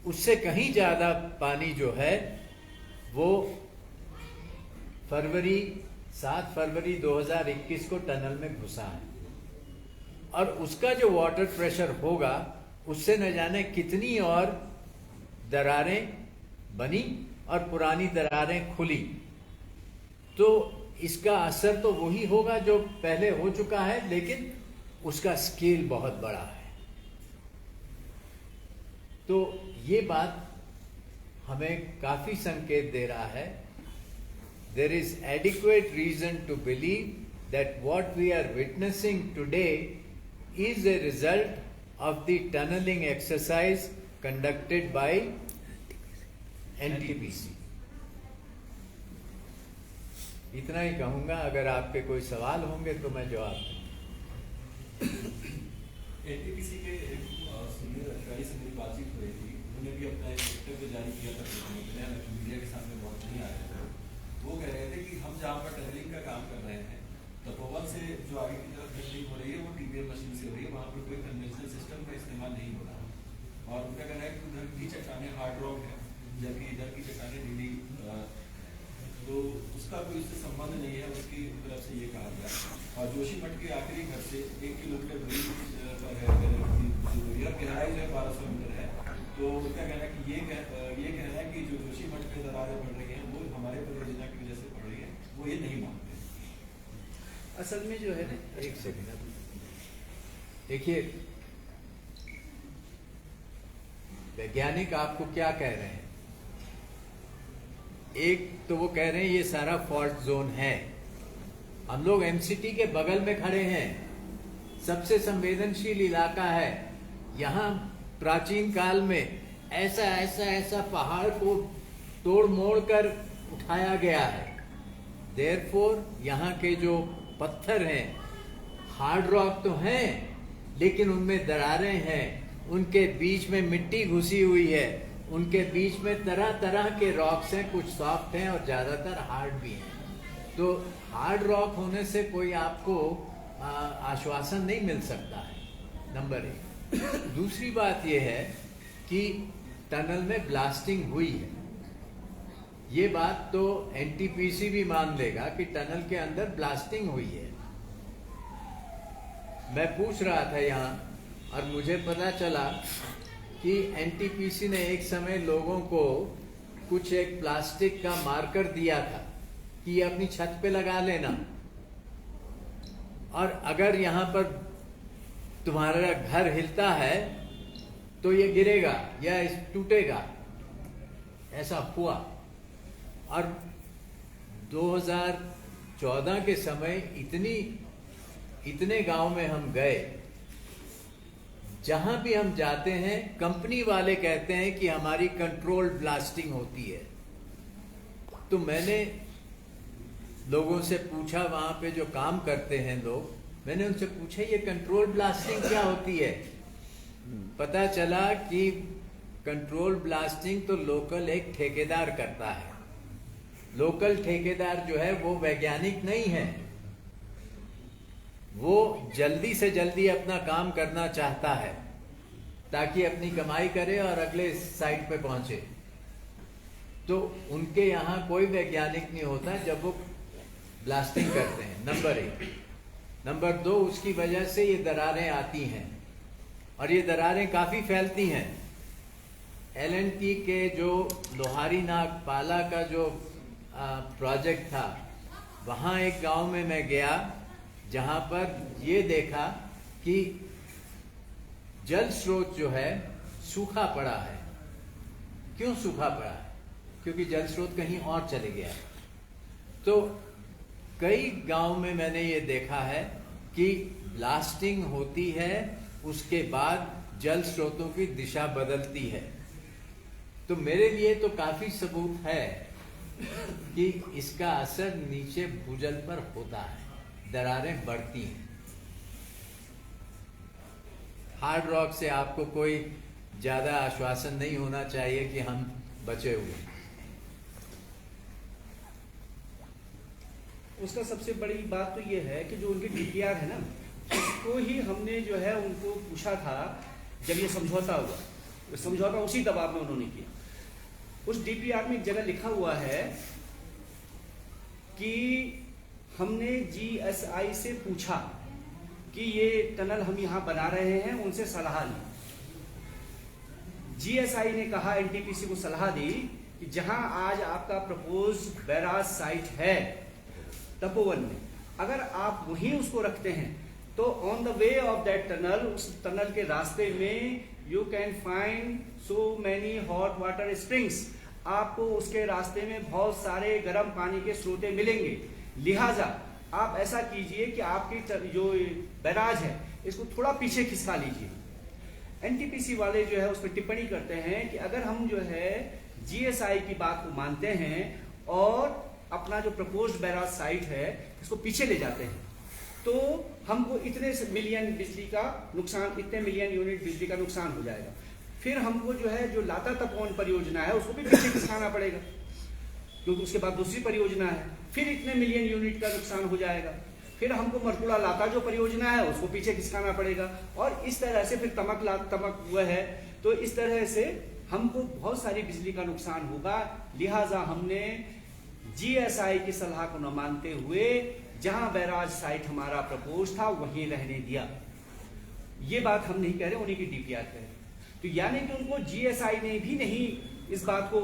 उससे कहीं ज्यादा पानी जो है वो 7 फरवरी 2021 को टनल में घुसा है, और उसका जो वाटर प्रेशर होगा उससे न जाने कितनी और दरारें बनी और पुरानी दरारें खुली। तो इसका असर तो वही होगा जो पहले हो चुका है, लेकिन उसका स्केल बहुत बड़ा है। तो ये बात हमें काफी संकेत दे रहा है। There is adequate reason to believe that what we are witnessing today is a result of the tunneling exercise conducted by NTPC. इतना ही कहूंगा, अगर आपके कोई सवाल होंगे तो मैं जवाब दूंगा। एनटीपीसी के सीनियर अधिकारी से मेरी बातचीत हो रही थी, उन्होंने भी अपना एक वक्तव्य जारी किया था, मीडिया के सामने बहुत नहीं आया था। वो कह रहे थे कि हम जहाँ पर टनलिंग का काम कर रहे हैं, तपोवन से जो आगे की तरफ टनलिंग हो रही है वो टीबीएम मशीन से हो रही है, वहाँ पर कोई कन्वेंशनल सिस्टम का इस्तेमाल नहीं हो रहा। और उनका कहना है कि उधर की चट्टाने हार्ड रॉक है, जबकि इधर की चट्टाने ढीली, तो उसका कोई उससे संबंध नहीं है, उसकी तरफ से ये कहा गया। और जोशीमठ के आखिरी घर से 1 किलोमीटर दूरी पर है, गहराई जो है 1200 मीटर है। तो उनका कहना है कि ये कहना है कि जो जोशीमठ पे दरारें बढ़ रही हैं वो हमारे परियोजना की वजह से बढ़ रही है, वो ये नहीं मानते। असल में जो है ना, एक सेकंड देखिए, वैज्ञानिक आपको क्या कह रहे हैं। एक तो वो कह रहे हैं ये सारा फॉल्ट जोन है, हम लोग एमसीटी के बगल में खड़े हैं, सबसे संवेदनशील इलाका है। यहाँ प्राचीन काल में ऐसा पहाड़ को तोड़ मोड़ कर उठाया गया है। देयरफॉर यहाँ के जो पत्थर हैं हार्ड रॉक तो हैं, लेकिन उनमें दरारें हैं, उनके बीच में मिट्टी घुसी हुई है, उनके बीच में तरह तरह के रॉक्स हैं, कुछ सॉफ्ट हैं और ज्यादातर हार्ड भी हैं। तो हार्ड रॉक होने से कोई आपको आश्वासन नहीं मिल सकता है, नंबर 1। दूसरी बात यह है कि टनल में ब्लास्टिंग हुई है। ये बात तो एनटीपीसी भी मान लेगा कि टनल के अंदर ब्लास्टिंग हुई है। मैं पूछ रहा था यहाँ और मुझे पता चला कि एनटीपीसी ने एक समय लोगों को कुछ एक प्लास्टिक का मार्कर दिया था कि ये अपनी छत पे लगा लेना, और अगर यहाँ पर तुम्हारा घर हिलता है तो ये गिरेगा या टूटेगा। ऐसा हुआ। और 2014 के समय इतने गांव में हम गए, जहां भी हम जाते हैं कंपनी वाले कहते हैं कि हमारी कंट्रोल्ड ब्लास्टिंग होती है। तो मैंने लोगों से पूछा, वहां पे जो काम करते हैं लोग, मैंने उनसे पूछा ये कंट्रोल्ड ब्लास्टिंग क्या होती है। पता चला कि कंट्रोल ब्लास्टिंग तो लोकल एक ठेकेदार करता है। लोकल ठेकेदार जो है वो वैज्ञानिक नहीं है, वो जल्दी से जल्दी अपना काम करना चाहता है ताकि अपनी कमाई करे और अगले साइट पे पहुंचे। तो उनके यहाँ कोई वैज्ञानिक नहीं होता जब वो ब्लास्टिंग करते हैं, नंबर 1। नंबर 2, उसकी वजह से ये दरारें आती हैं और ये दरारें काफी फैलती हैं। L&T के जो लोहारी नाग पाला का जो प्रोजेक्ट था, वहाँ एक गांव में मैं गया जहाँ पर ये देखा कि जल स्रोत जो है सूखा पड़ा है। क्यों सूखा पड़ा है? क्योंकि जल स्रोत कहीं और चले गया। तो कई गांव में मैंने ये देखा है कि ब्लास्टिंग होती है, उसके बाद जल स्रोतों की दिशा बदलती है। तो मेरे लिए तो काफी सबूत है कि इसका असर नीचे भूजल पर होता है, दरारें बढ़ती हैं। हार्ड रॉक से आपको कोई ज्यादा आश्वासन नहीं होना चाहिए कि हम बचे हुए हैं। उसका सबसे बड़ी बात तो ये है कि जो उनकी DPR है ना, उसको ही हमने जो है उनको पूछा था जब ये समझौता हुआ। तो समझौता उसी दबाव में उन्होंने किया। उस DPR में एक जगह लिखा हुआ है कि हमने GSI से पूछा कि ये टनल हम यहाँ बना रहे हैं, उनसे सलाह ली। GSI ने कहा, NTPC को सलाह दी कि जहां आज आपका प्रपोज बैराज साइट है तपोवन में, अगर आप वहीं उसको रखते हैं तो on the way of that tunnel, उस टनल के रास्ते में you can find so many hot water springs. आपको उसके रास्ते में बहुत सारे गर्म पानी के स्रोते मिलेंगे। लिहाजा आप ऐसा कीजिए कि आपकी जो बैराज है इसको थोड़ा पीछे खिसका लीजिए। NTPC वाले जो है उस पर टिप्पणी करते हैं कि अगर हम जो है GSI की बात को मानते हैं और अपना जो प्रपोज्ड बैराज साइट है इसको पीछे ले जाते हैं, तो हमको इतने मिलियन बिजली का नुकसान, इतने मिलियन यूनिट बिजली का नुकसान हो जाएगा। फिर हमको जो है जो लाता तपोवन परियोजना है उसको भी पीछे खिसकाना पड़ेगा, क्योंकि उसके बाद दूसरी परियोजना है, फिर इतने मिलियन यूनिट का नुकसान हो जाएगा। फिर हमको मरकुड़ा लाता जो परियोजना है उसको पीछे खिसकाना पड़ेगा, और इस तरह से फिर तमक हुआ है। तो इस तरह से हमको बहुत सारी बिजली का नुकसान होगा। लिहाजा हमने GSI की सलाह को न मानते हुए जहां बैराज साइट हमारा प्रपोज था वहीं रहने दिया। ये बात हम नहीं कह रहे, उन्हीं की DPR कह रहे। तो यानी कि उनको GSI ने भी नहीं इस बात को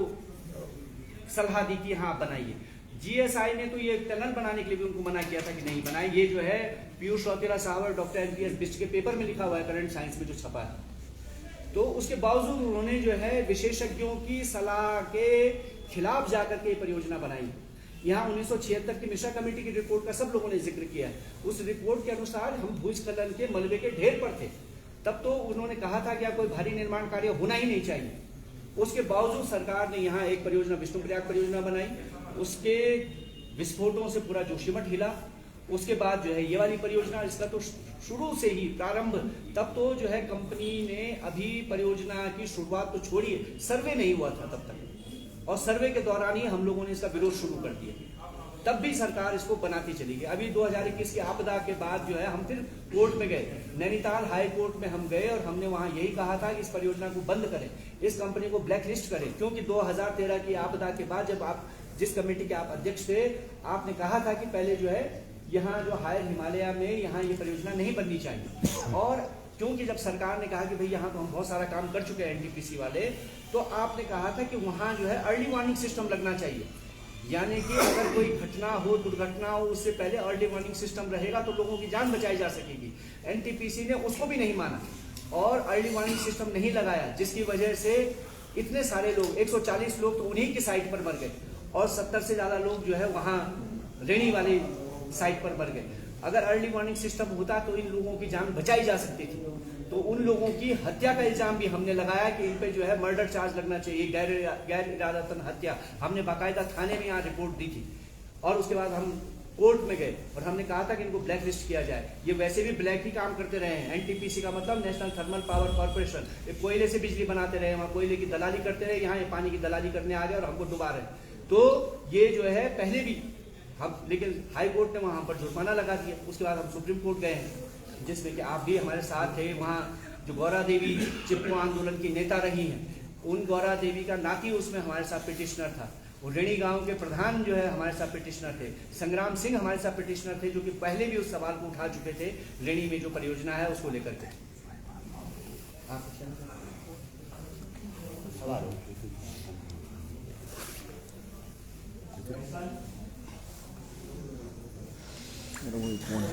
सलाह दी कि हाँ बनाइए। GSI ने तो ये टनल बनाने के लिए भी उनको मना किया था कि नहीं बनाए। ये जो है पीयूष रौतेला साहब और डॉक्टर NPS बिष्ट के पेपर में लिखा हुआ है, करंट साइंस में जो छपा है। तो उसके बावजूद उन्होंने जो है विशेषज्ञों की सलाह के खिलाफ जाकर के परियोजना बनाई। यहाँ 1976 की मिश्रा कमेटी की रिपोर्ट का सब लोगों ने जिक्र किया है। उस रिपोर्ट के अनुसार हम भूस्खलन के मलबे के ढेर पर थे, तब तो उन्होंने कहा था कि कोई भारी निर्माण कार्य होना ही नहीं चाहिए। उसके बावजूद सरकार ने यहाँ एक परियोजना विष्णुप्रयाग परियोजना बनाई, उसके विस्फोटों से पूरा जोशीमठ हिला। उसके बाद जो है ये वाली परियोजना, इसका तो शुरू से ही प्रारंभ, तब तो जो है कंपनी ने अभी परियोजना की शुरुआत तो छोड़िए, सर्वे नहीं हुआ था तब तक, और सर्वे के दौरान ही हम लोगों ने इसका विरोध शुरू कर दिया। तब भी सरकार इसको बनाती चली गई। अभी 2021 की आपदा के बाद जो है हम फिर कोर्ट में गए, नैनीताल हाई कोर्ट में हम गए और हमने वहां यही कहा था कि इस परियोजना को बंद करें, इस कंपनी को ब्लैक लिस्ट करें। क्योंकि 2013 की आपदा के बाद जब आप जिस कमेटी के आप अध्यक्ष थे, आपने कहा था कि पहले जो है यहाँ जो हायर हिमालय में यहाँ ये परियोजना नहीं बननी चाहिए। और क्योंकि जब सरकार ने कहा कि भाई यहाँ तो हम बहुत सारा काम कर चुके हैं एनटीपीसी वाले, तो आपने कहा था कि वहाँ जो है अर्ली वार्निंग सिस्टम लगना चाहिए, यानी कि अगर कोई घटना हो, दुर्घटना हो, उससे पहले अर्ली वार्निंग सिस्टम रहेगा तो लोगों की जान बचाई जा सकेगी। एनटीपीसी ने उसको भी नहीं माना और अर्ली वार्निंग सिस्टम नहीं लगाया, जिसकी वजह से इतने सारे लोग 140 लोग तो उन्हीं की साइट पर मर गए और 70 से ज़्यादा लोग जो है वहाँ रेणी वाली साइट पर मर गए। अगर अर्ली वार्निंग सिस्टम होता तो इन लोगों की जान बचाई जा सकती थी। तो उन लोगों की हत्या का इल्जाम भी हमने लगाया कि इन पे जो है मर्डर चार्ज लगना चाहिए, गैर इरादतन हत्या। हमने बाकायदा थाने में यहाँ रिपोर्ट दी थी और उसके बाद हम कोर्ट में गए और हमने कहा था कि इनको ब्लैक लिस्ट किया जाए। ये वैसे भी ब्लैक ही काम करते रहे हैं। एनटीपीसी का मतलब नेशनल थर्मल पावर कॉर्पोरेशन, ये कोयले से बिजली बनाते रहे, वहाँ कोयले की दलाली करते रहे, यहाँ ये पानी की दलाली करने आ गए और हमको डुबा रहे। तो ये जो है पहले भी हम, लेकिन हाई कोर्ट ने वहाँ पर जुर्माना लगा दिया। उसके बाद हम सुप्रीम कोर्ट गए हैं, जिसमें कि आप भी हमारे साथ थे। वहाँ जो गौरा देवी चिपको आंदोलन की नेता रही हैं, उन गौरा देवी का नाती उसमें हमारे साथ पिटिशनर था। वो रेणी गांव के प्रधान जो है हमारे साथ पिटिशनर थे। संग्राम सिंह हमारे साथ पिटिशनर थे, जो कि पहले भी उस सवाल को उठा चुके थे रेणी में जो परियोजना है उसको लेकर के। सवाल मेरा वही फोन है।